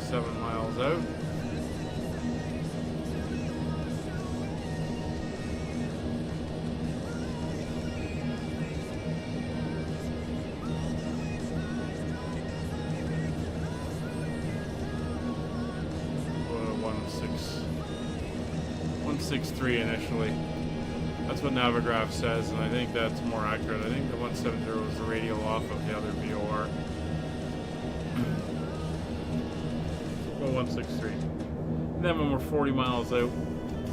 7 miles out. Well, 163 initially. That's what Navigraph says, and I think that's more accurate. I think the 170 is the radial off of the other VOR. Well, 163. And then when we're 40 miles out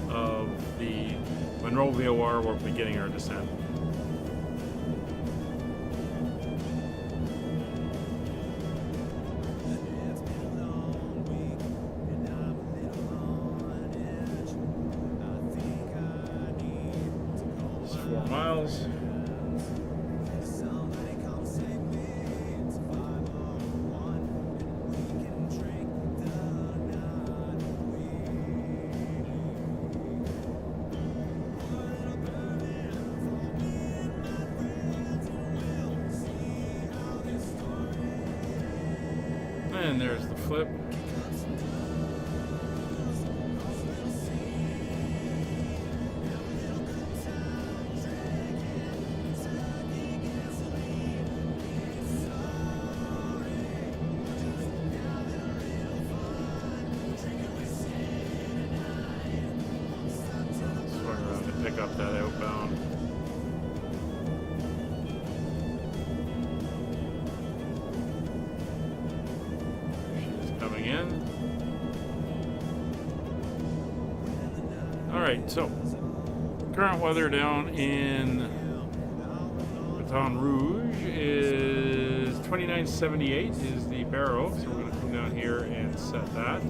of the Monroe VOR, we're beginning our descent. Miles. And there's the flip. Pick up that outbound. She's coming in. Alright, so current weather down in Baton Rouge is 2978 is the barrow, so we're going to come down here and set that.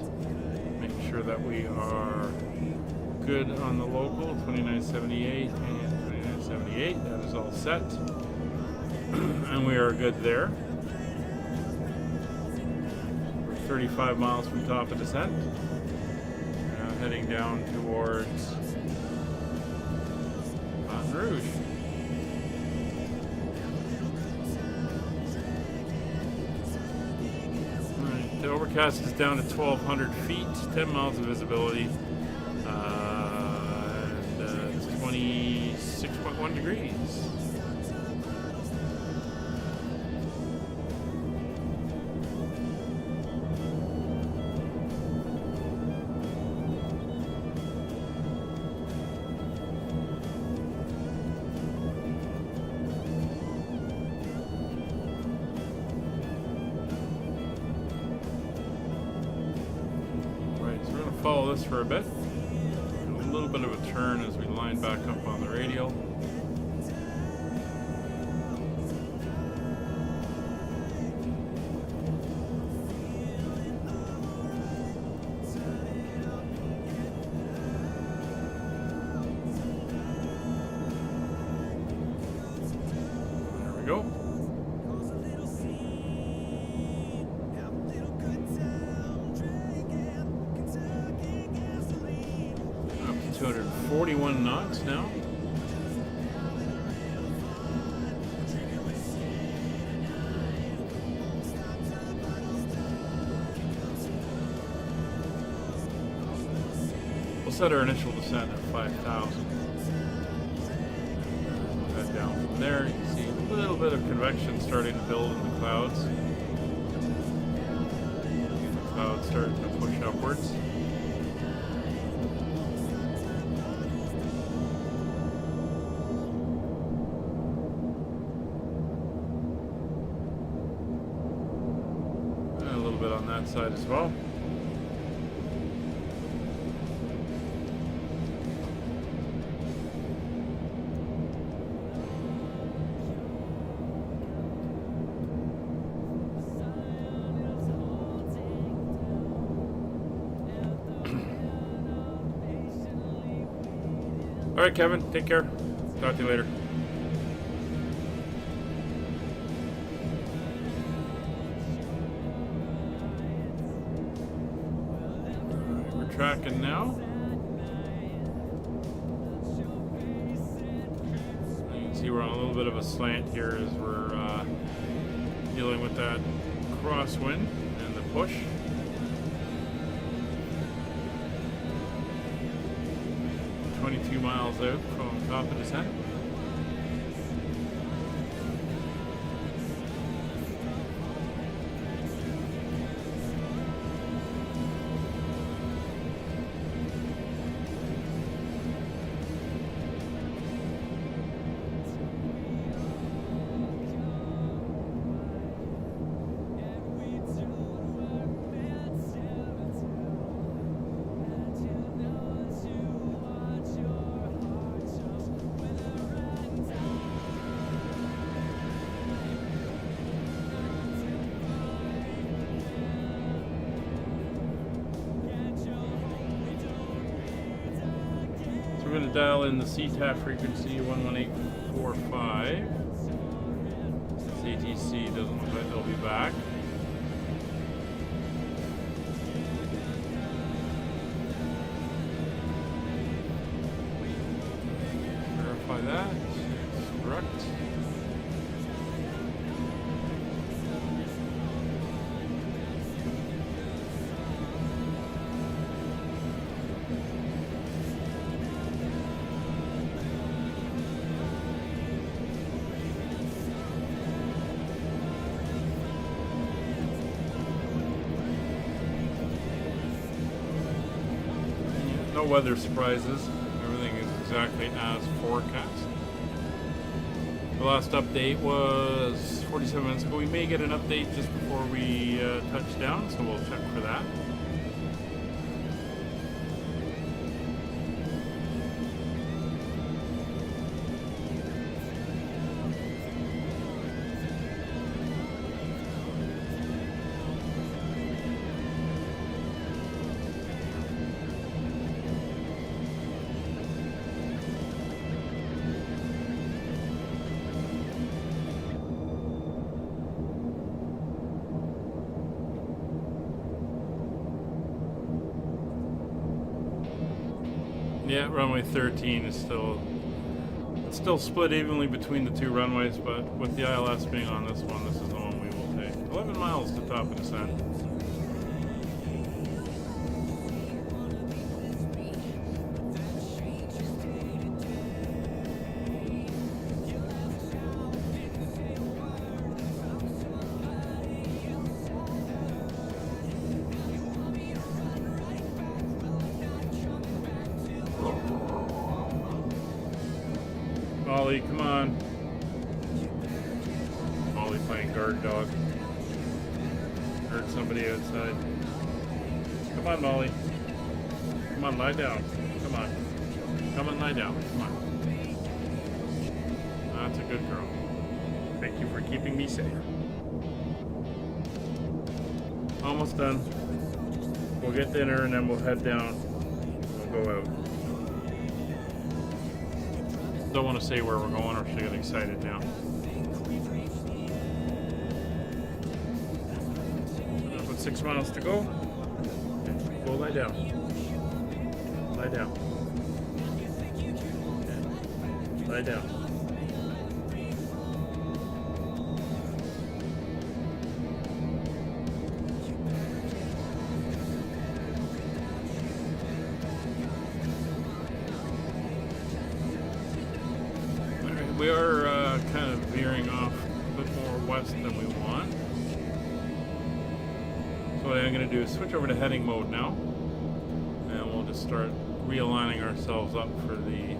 Make sure that we are good on the local, 2978 and 2978. That is all set. And we are good there. We're 35 miles from top of descent. Now heading down towards Baton Rouge. Alright, the overcast is down to 1,200 feet, 10 miles of visibility. 26.1 1 degrees. Follow this for a bit. A little bit of a turn as we line back up on the radial. There we go. 241 knots now. We'll set our initial descent at 5,000. Head down from there. You can see a little bit of convection starting to build in the clouds. The clouds starting to push upwards. Bit on that side as well. All right, Kevin, take care. Talk to you later. Tracking now. You can see we're on a little bit of a slant here as we're dealing with that crosswind and the push. "22 miles out from top of descent. We're going to dial in the CTAF frequency 11845. ATC doesn't look like they'll be back. Verify that. It's correct. No weather surprises. Everything is exactly as forecast. The last update was 47 minutes ago. We may get an update just before we touch down, so we'll check for that. Yeah, runway 13 is still split evenly between the two runways, but with the ILS being on this one, this is the one we will take. 11 miles to top of descent. Molly, come on. Molly playing guard dog. Heard somebody outside. Come on, Molly. Come on, lie down. Come on. Come and lie down. Come on. That's a good girl. Thank you for keeping me safe. Almost done. We'll get dinner and then we'll head down. We'll go out. Don't want to say where we're going or she'll get excited now. About 6 miles to go. Okay, go lie down. Lie down. Okay. Lie down. We are kind of veering off a bit more west than we want. So what I'm going to do is switch over to heading mode now. And we'll just start realigning ourselves up for the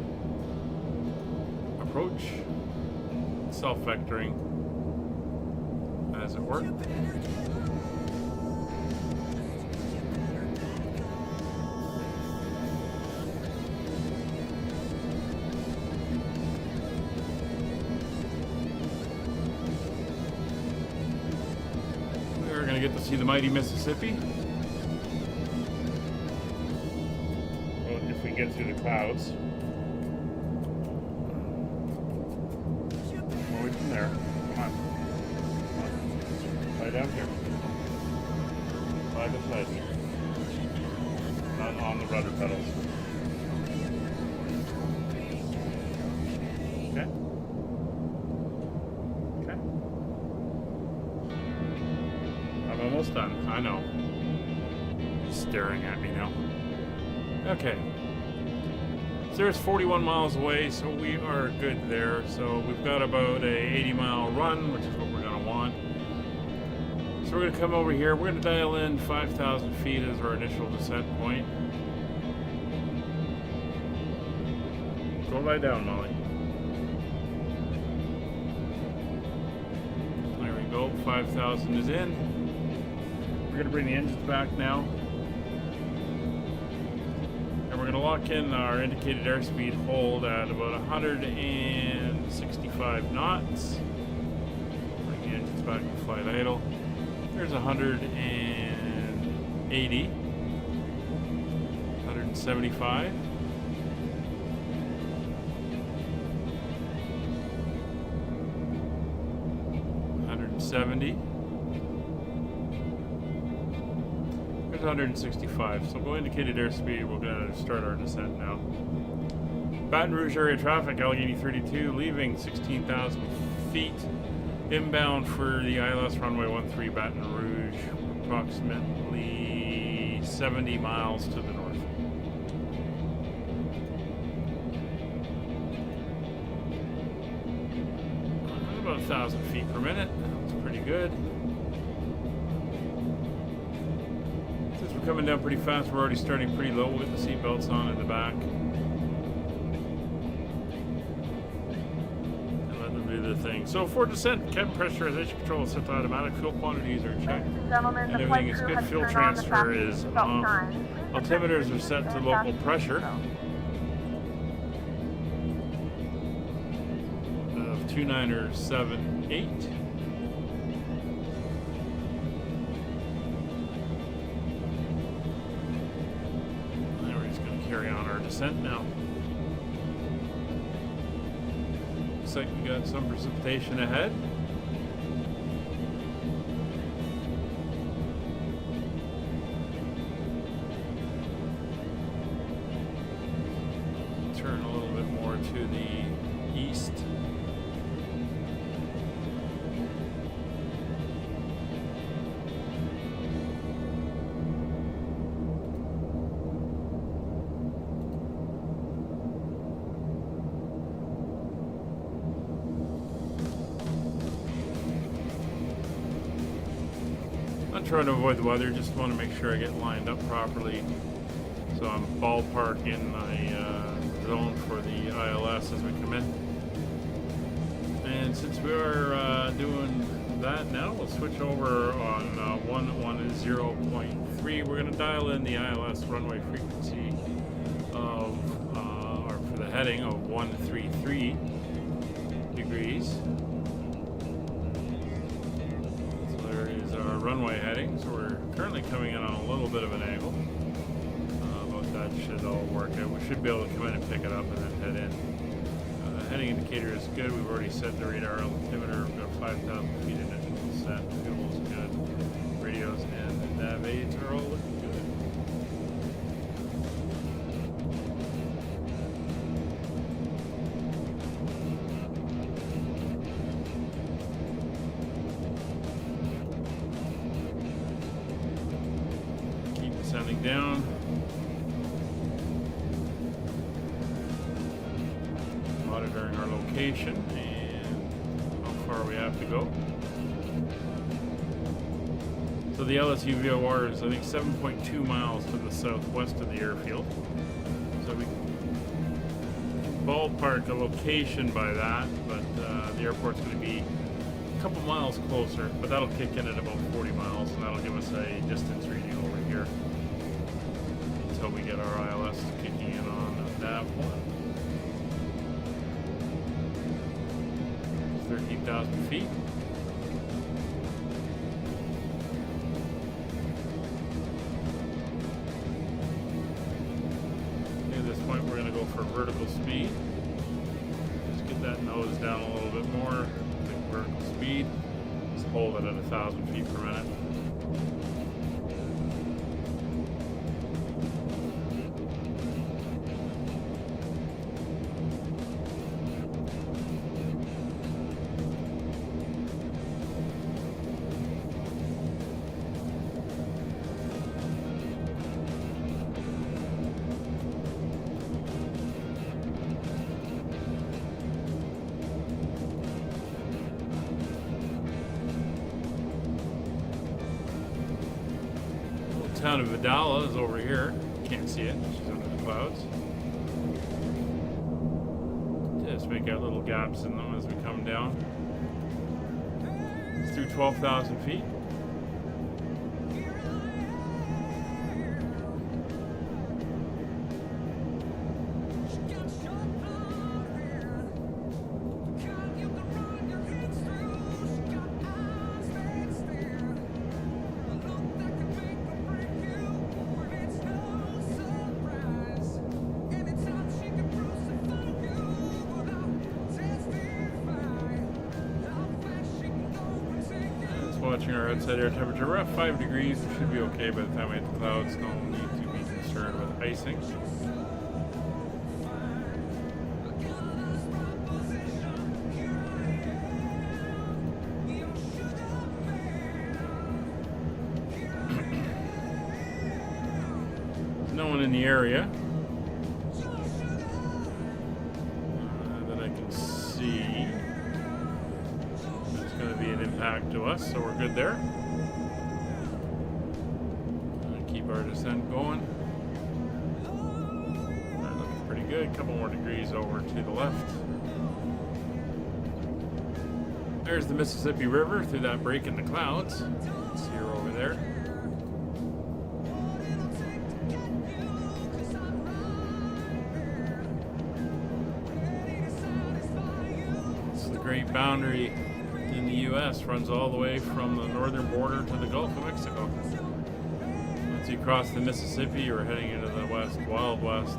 approach. Self-vectoring as it were. Get to see the mighty Mississippi. Well, if we get through the clouds. Away from there. Come on. Come on. Lie down here. Lie beside me. Not on the rudder pedals. Okay. Almost done. I know. He's staring at me now. Okay. So there's 41 miles away, so we are good there. So we've got about a 80-mile run, which is what we're going to want. So we're going to come over here. We're going to dial in 5,000 feet as our initial descent point. Go lie down, Molly. There we go. 5,000 is in. We're going to bring the engines back now. And we're going to lock in our indicated airspeed hold at about 165 knots. Bring the engines back to flight idle. There's 180. 175. 170. 165. So go indicated airspeed. We're going to start our descent now. Baton Rouge area traffic, Allegheny 32, leaving 16,000 feet. Inbound for the ILS runway 13 Baton Rouge, approximately 70 miles to the north. About 1,000 feet per minute. That's pretty good. We're coming down pretty fast. We're already starting pretty low. We'll get the seat belts on in the back. And let them do their thing. So for descent, cabin pressurization control is set to automatic. Fuel quantities are checked. And everything is good. Fuel transfer is off. Altimeters are set to local pressure. Of 2978. Carry on our descent now. Looks like we got some precipitation ahead. Turn a little bit more to the east. I'm trying to avoid the weather, just want to make sure I get lined up properly. So I'm ballpark in my zone for the ILS as we come in. And since we are doing that now, we'll switch over on 110.3. We're going to dial in the ILS runway frequency of, or for the heading of 133 degrees. So there is our runway heading. So we're currently coming in on a little bit of an angle. But that should all work out. We should be able to come in and pick it up and then head in. Heading indicator is good. We've already set the radar altimeter. We've got 5,000 feet in it. Set. Fuel's good. Radios and the nav aids are all looking good. Keep descending down. Monitoring our location and how far we have to go. So the LSU VOR is, I think, 7.2 miles to the southwest of the airfield. So we ballpark a location by that, but the airport's going to be a couple miles closer, but that'll kick in at about 40 miles, and that'll give us a distance reading over here until we get our ILS kicking in on nav 1. 13,000 feet. Near this point, we're going to go for vertical speed. Just get that nose down a little bit more. Take vertical speed. Just hold it at 1,000 feet per minute. Town of Vidala is over here. Can't see it. She's under the clouds. Just make out little gaps in them as we come down. It's through 12,000 feet. Watching our outside air temperature. We're at 5 degrees. We should be okay by the time we hit the clouds. No need to be concerned with icing. No one in the area that I can see. Going to be an impact to us, so we're good there. Keep our descent going. That looks pretty good. A couple more degrees over to the left. There's the Mississippi River through that break in the clouds. See her over there. It's the great boundary in the U.S. runs all the way from the northern border to the Gulf of Mexico. Once you cross the Mississippi, you're heading into the west, Wild West.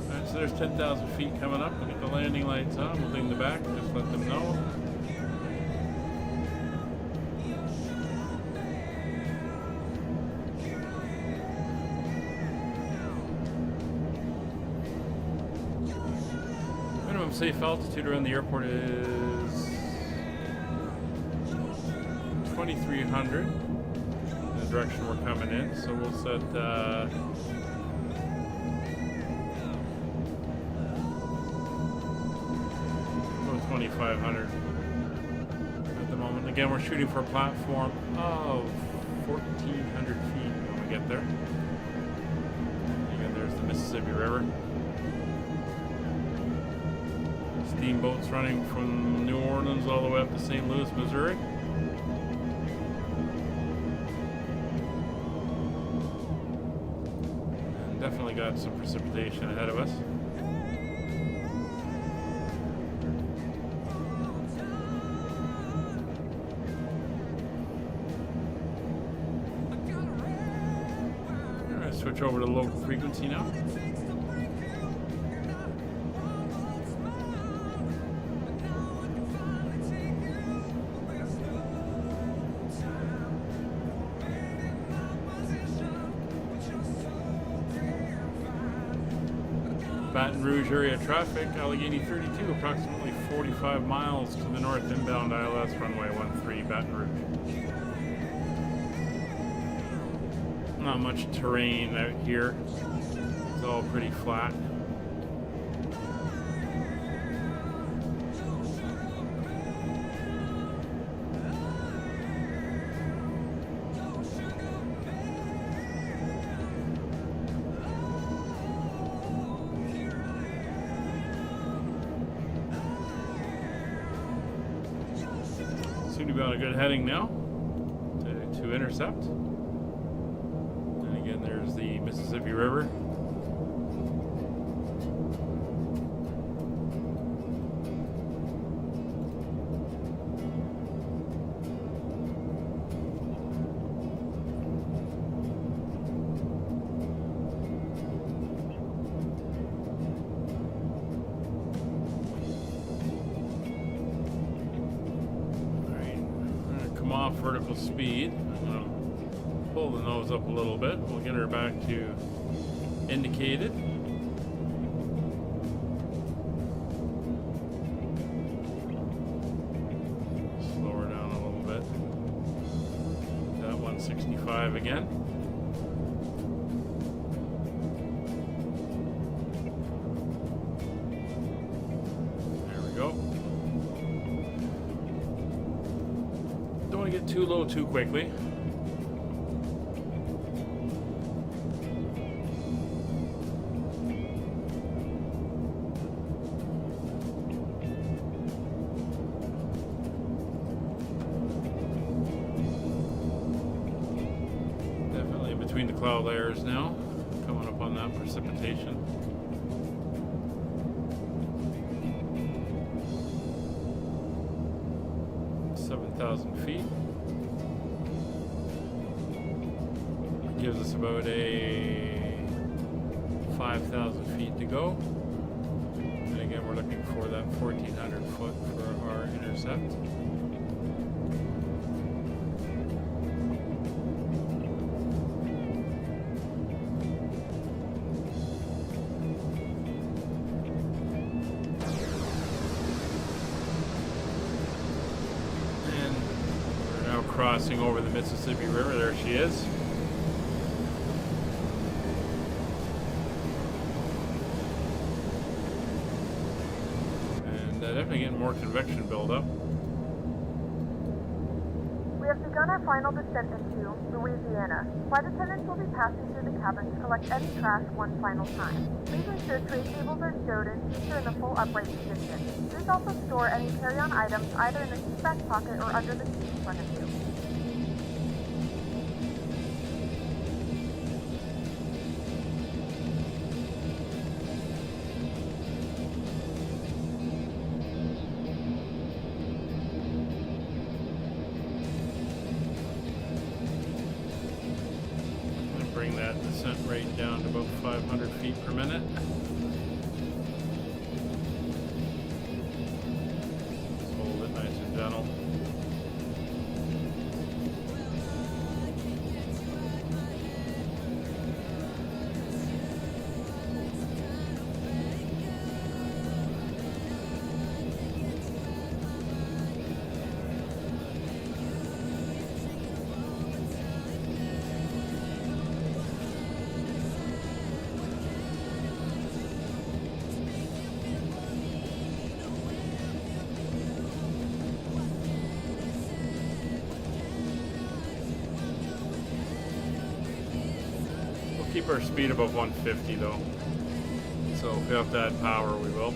Alright, so there's 10,000 feet coming up. We'll get the landing lights on. We'll ding the back, just let them know. Safe altitude around the airport is 2,300 in the direction we're coming in. So we'll set 2,500 at the moment. Again, we're shooting for a platform of 1,400 feet when we get there. Again, there's Mississippi River. Steamboats running from New Orleans all the way up to St. Louis, Missouri. And definitely got some precipitation ahead of us. I'm going to switch over to local frequency now. Baton Rouge area traffic, Allegheny 32, approximately 45 miles to the north inbound ILS runway 13, Baton Rouge. Not much terrain out here. It's all pretty flat. Seem to be on a good heading now to intercept. And again, there's the Mississippi River. Off vertical speed. I'm going to pull the nose up a little bit. We'll get her back to indicated. Slow her down a little bit. That 165 again. There we go. Don't want to get too low too quickly. Definitely in between the cloud layers now, coming up on that precipitation. Feet. Gives us about a 5,000 feet to go. And again, we're looking for that 1,400 foot for our intercept. Crossing over the Mississippi River. There she is. And definitely getting more convection buildup. We have begun our final descent into Louisiana. Flight attendants will be passing through the cabin to collect any trash one final time. Please ensure tray tables are stowed and seats are in the full upright position. Please also store any carry-on items either in the seat back pocket or under the seat in front of you. Bring that descent rate down to about 500 feet per minute. Just hold it nice and gentle. Keep our speed above 150 though. So if we have to add power, we will.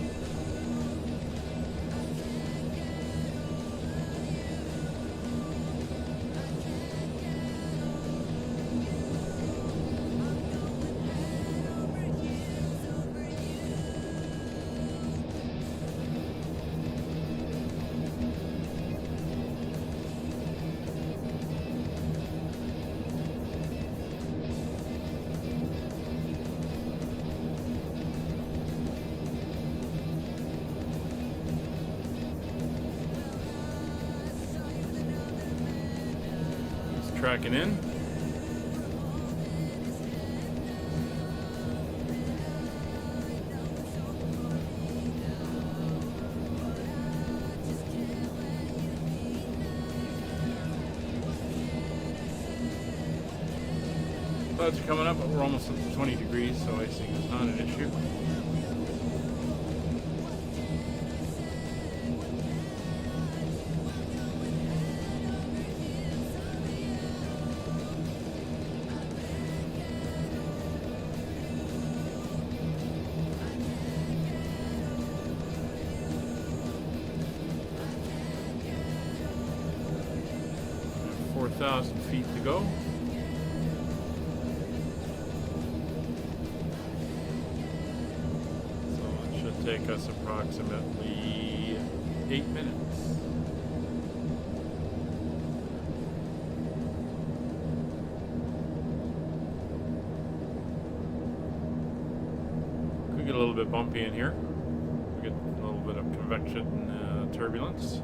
Tracking in. Clouds are coming up, but we're almost up to 20 degrees, so icing is not an issue. Four 4,000 feet to go. So it should take us approximately 8 minutes. Could get a little bit bumpy in here. We get a little bit of convection and turbulence.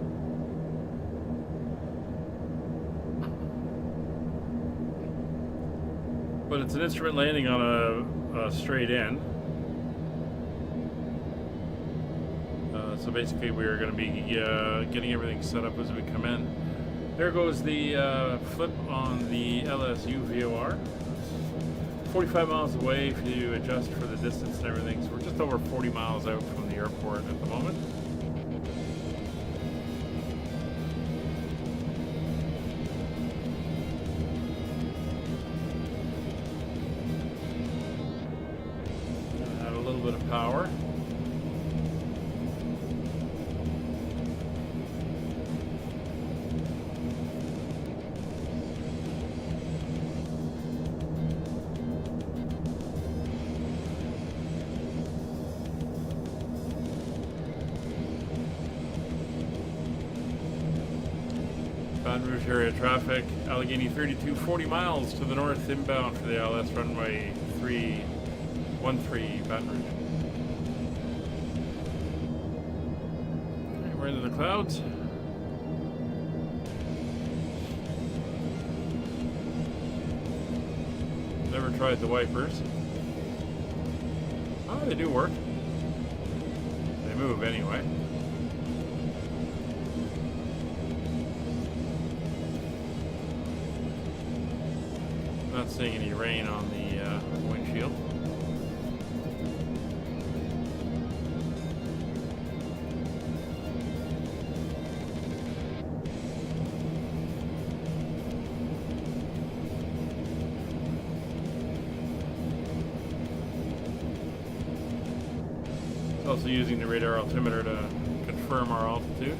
But it's an instrument landing on a straight end. So basically we're going to be getting everything set up as we come in. There goes the flip on the LSU VOR. 45 miles away if you adjust for the distance and everything. So we're just over 40 miles out from the airport at the moment. Power. Baton Rouge area traffic, Allegheny 32, 40 miles to the north inbound for the LS runway 313 Baton Rouge. We're into the clouds. Never tried the wipers. Oh, they do work. They move anyway. Not seeing any rain on the windshield. Also using the radar altimeter to confirm our altitude.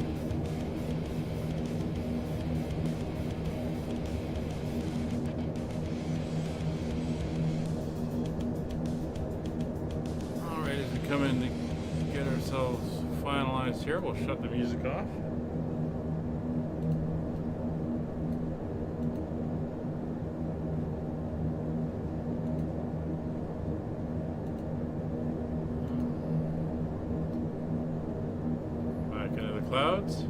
Alright, as we come in to get ourselves finalized here, we'll shut the music off. Clouds.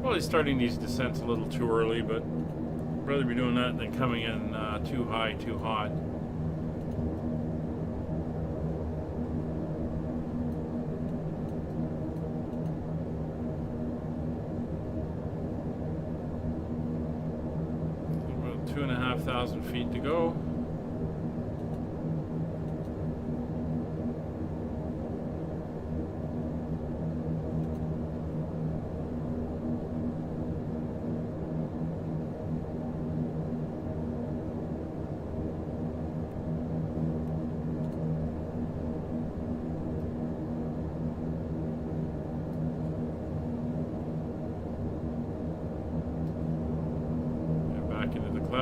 Probably starting these descents a little too early, but I'd rather be doing that than coming in too high, too hot. About 2,500 feet to go.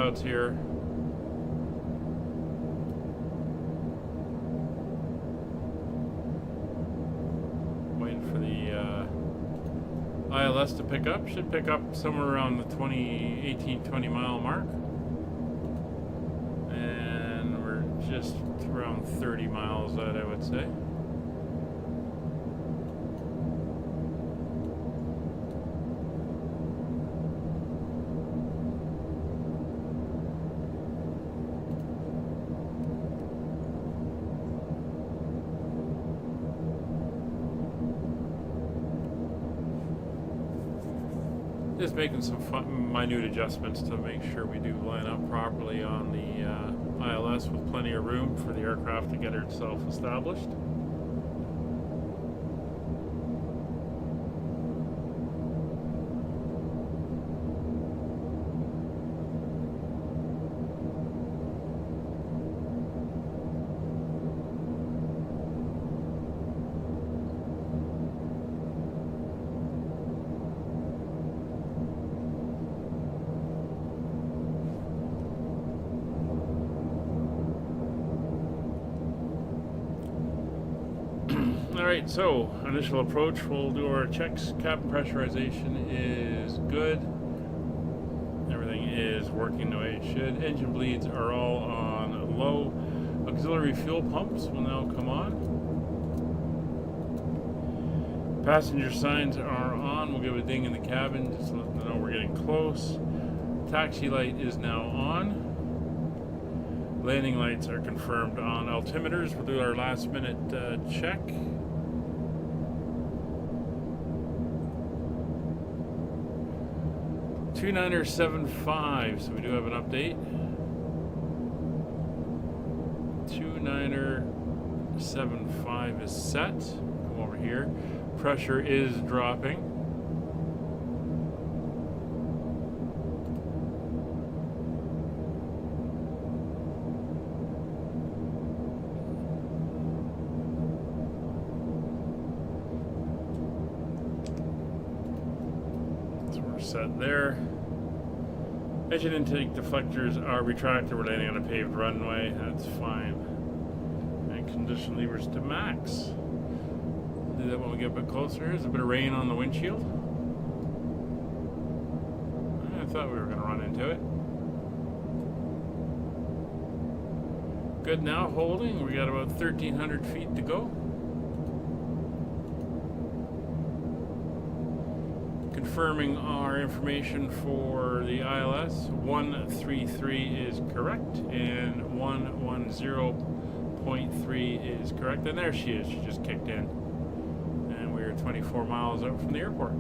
clouds here. Waiting for the ILS to pick up. Should pick up somewhere around the 18-20 mile mark. And we're just around 30 miles out, I would say. Just making some minute adjustments to make sure we do line up properly on the ILS with plenty of room for the aircraft to get itself established. Alright, so initial approach, we'll do our checks. Cabin pressurization is good. Everything is working the way it should. Engine bleeds are all on low. Auxiliary fuel pumps will now come on. Passenger signs are on. We'll give a ding in the cabin just to let them know we're getting close. Taxi light is now on. Landing lights are confirmed on. Altimeters, we'll do our last minute check. 29er75, so we do have an update. 29er75 is set. Come over here. Pressure is dropping. So we're set there. Engine intake deflectors are retracted. We're landing on a paved runway. That's fine. And condition levers to max. We'll do that when we get a bit closer. There's a bit of rain on the windshield. I thought we were going to run into it. Good now, holding. We got about 1,300 feet to go. Confirming our information for the ILS. 133 is correct, and 110.3 is correct. And there she is. She just kicked in. And we're 24 miles out from the airport.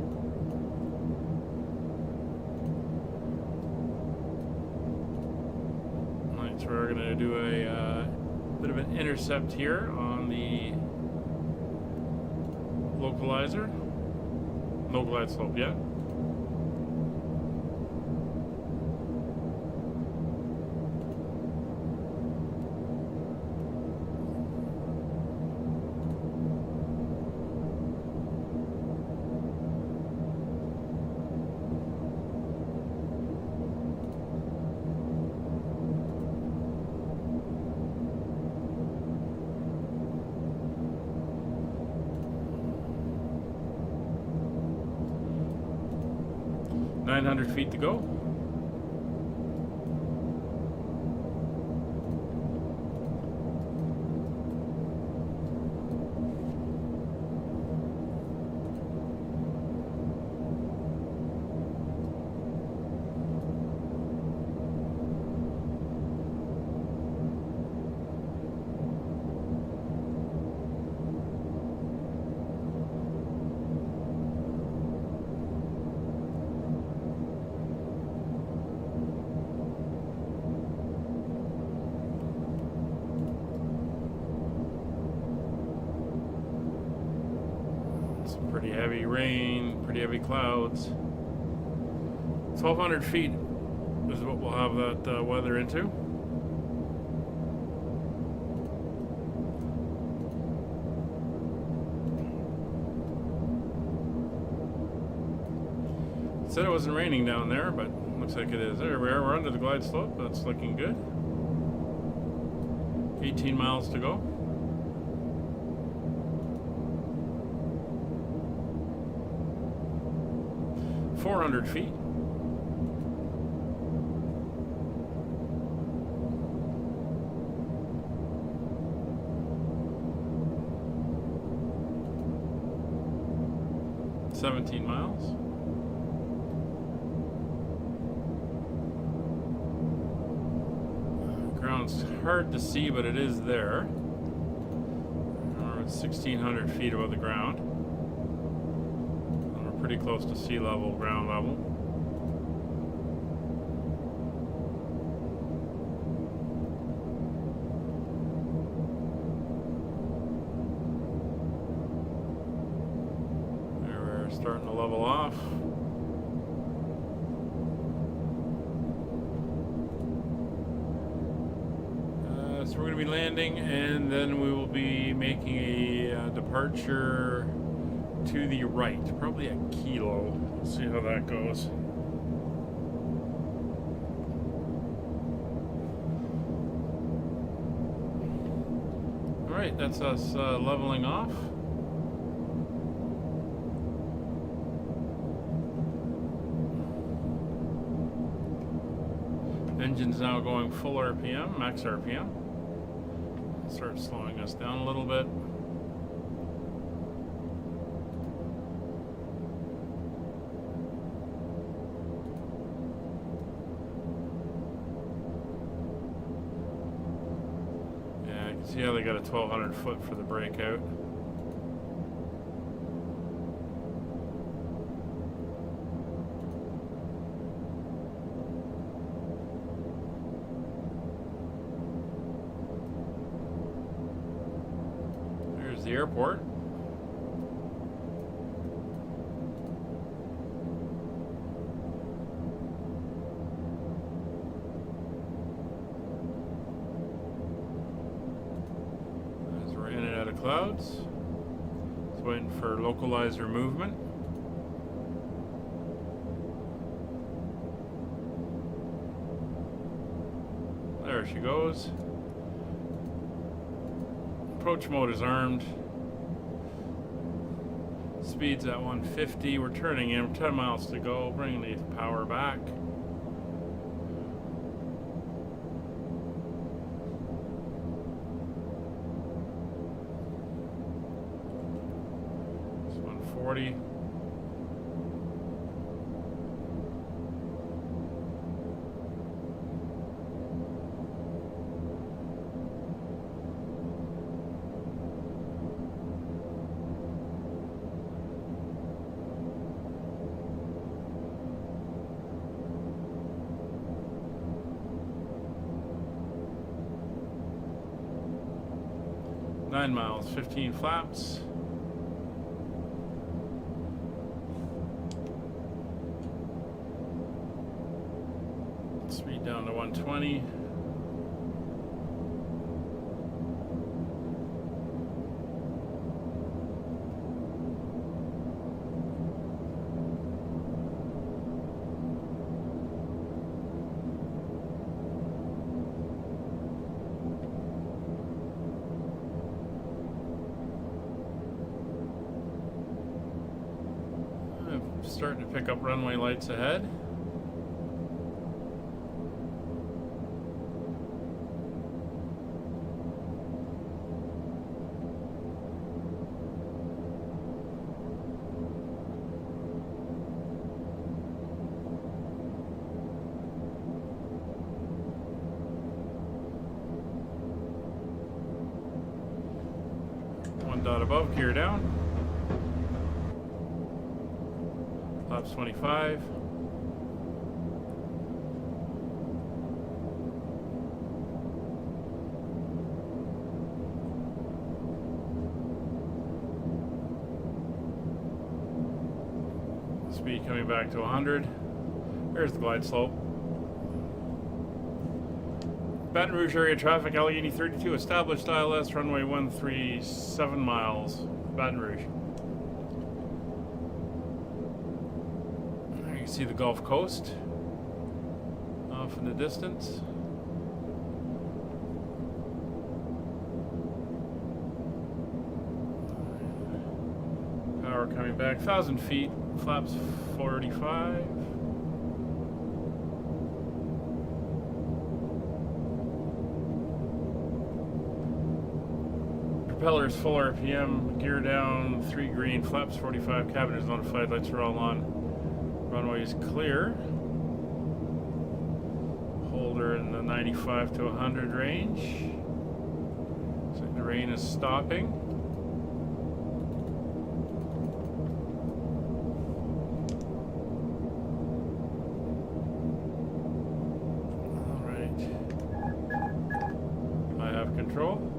Alright, so we're going to do a bit of an intercept here on the localizer. No glide slope yet. .900 feet to go. Pretty heavy rain, pretty heavy clouds. 1,200 feet is what we'll have that weather into. Said it wasn't raining down there, but Looks like it is. There we are. We're under the glide slope. That's looking good. 18 miles to go. $400 feet. $17 miles. Ground's hard to see, but it is there. It's 1,600 feet above the ground. And we're pretty close to sea level, ground level. There we're starting to level off. So we're going to be landing, and then we will be making a departure to the right, probably a kilo. Let's see how that goes. All right, that's us leveling off. Engine's now going full RPM, max RPM. Start slowing us down a little bit. Yeah, I can see how they got a 1,200 foot for the breakout. The airport. As we're in and out of clouds, just waiting for localizer movement. There she goes. Approach mode is armed. Speed's at 150. We're turning in. 10 miles to go. Bringing the power back. It's 140. Nine miles, 15 flaps. Speed down to 120. Starting to pick up runway lights ahead. One dot above, gear down. Flaps 25. Speed coming back to 100. There's the glide slope. Baton Rouge area traffic, Allegheny 32, established ILS, runway 137 miles, Baton Rouge. There you can see the Gulf Coast. off in the distance. Power coming back, 1,000 feet, flaps 45. Propellers full RPM, gear down, 3 green, flaps 45, cabin is notified, lights are all on. Runway is clear. Holder in the 95 to 100 range. So the rain is stopping. All right. I have control.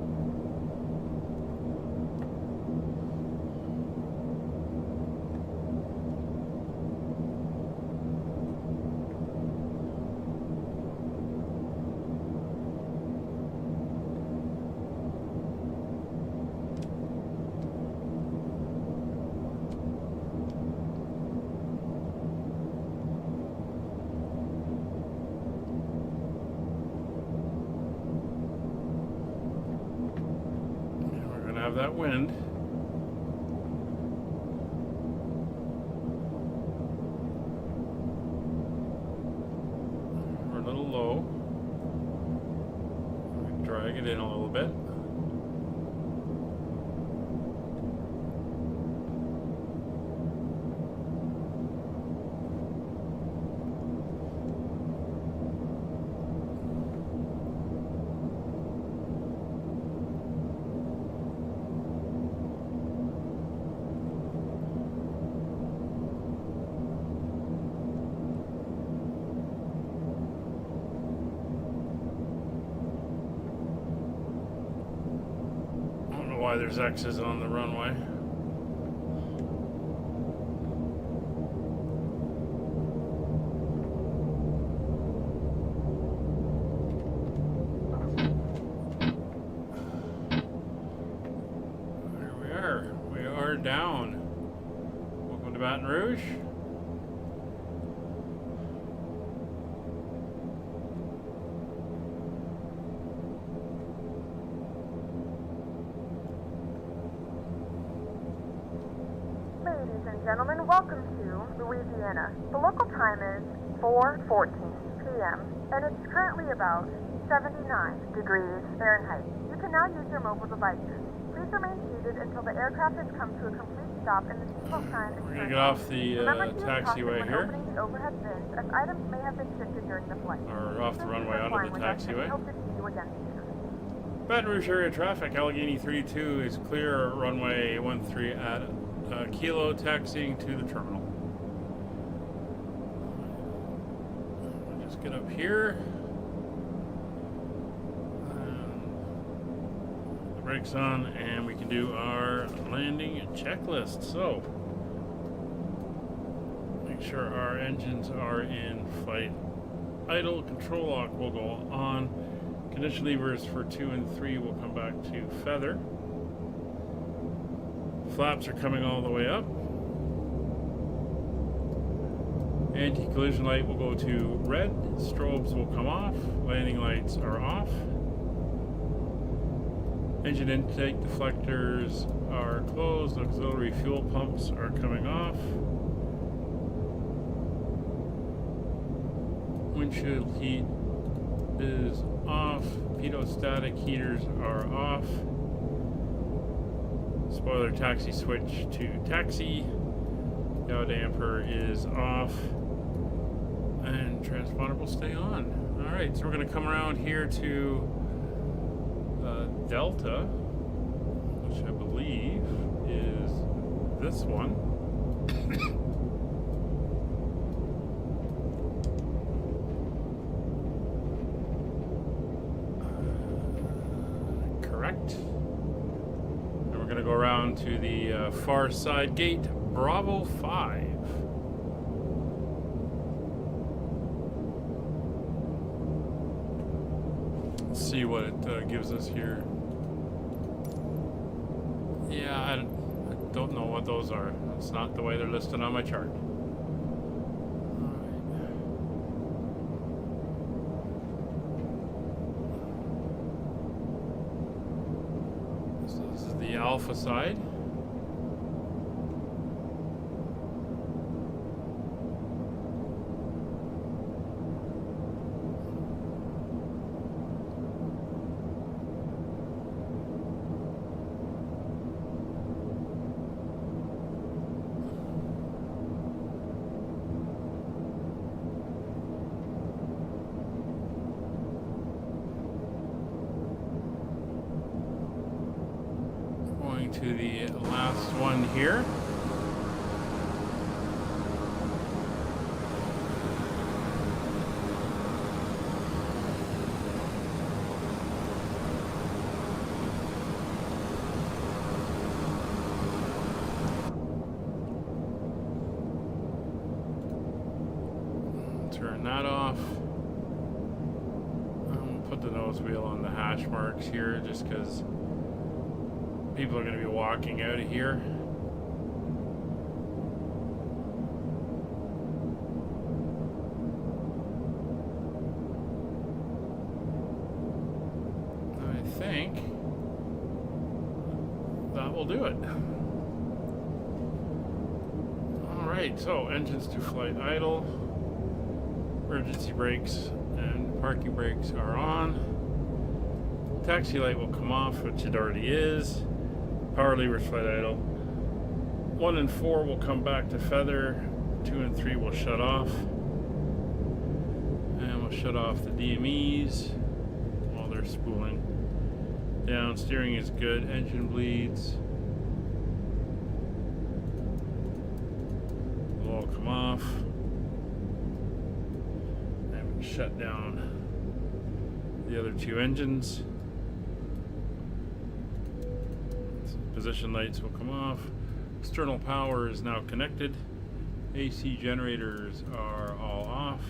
Have that wind. We're a little low. Drag it in a little bit. Why there's X's on the runway. There we are. We are down. Welcome to Baton Rouge. Ladies and gentlemen, welcome to Louisiana. The local time is 4:14 p.m. and it's currently about 79 degrees Fahrenheit. You can now use your mobile devices. Please remain seated until the aircraft has come to a complete stop and the seatbelt sign is We're going to turned get off the taxiway when here. opening the overhead bins, as items may have been shifted during the flight. Or off the runway onto the taxiway. Hope to see you again soon. Baton Rouge area traffic, Allegheny 32 is clear, runway 13 at Kilo, taxiing to the terminal. We'll just get up here. The brakes on, and we can do our landing checklist. So, make sure our engines are in flight idle. Control lock will go on. Condition levers for 2 and 3 will come back to feather. Flaps are coming all the way up. Anti-collision light will go to red. Strobes will come off. Landing lights are off. Engine intake deflectors are closed. Auxiliary fuel pumps are coming off. Windshield heat is off. Pitot-static heaters are off. Spoiler taxi switch to taxi. Yaw damper is off. And transponder will stay on. Alright, so we're going to come around here to Delta, which I believe is this one. Correct. And we're going to go around to the far side gate, Bravo 5. Let's see what it gives us here. Yeah, I don't know what those are. That's not the way they're listed on my chart. the alpha side. Going to the last one here. Turn that off. We'll put the nose wheel on the hash marks here just because people are going to be walking out of here. I think that will do it. Alright, so engines to flight idle. Emergency brakes and parking brakes are on. Taxi light will come off, which it already is. Power levers flight idle. 1 and 4 will come back to feather. 2 and 3 will shut off. And we'll shut off the DMEs while they're spooling. Down, steering is good. Engine bleeds. Will all come off. And we shut down the other 2 engines. Position lights will come off. External power is now connected. AC generators are all off.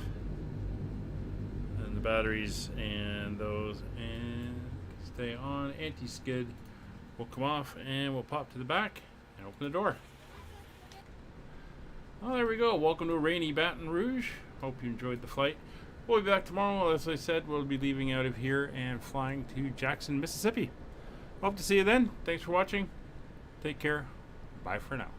And the batteries and those and stay on. Anti-skid will come off and we'll pop to the back and open the door. Oh, there we go. Welcome to a rainy Baton Rouge. Hope you enjoyed the flight. We'll be back tomorrow. As I said, we'll be leaving out of here and flying to Jackson, Mississippi. Hope to see you then. Thanks for watching. Take care. Bye for now.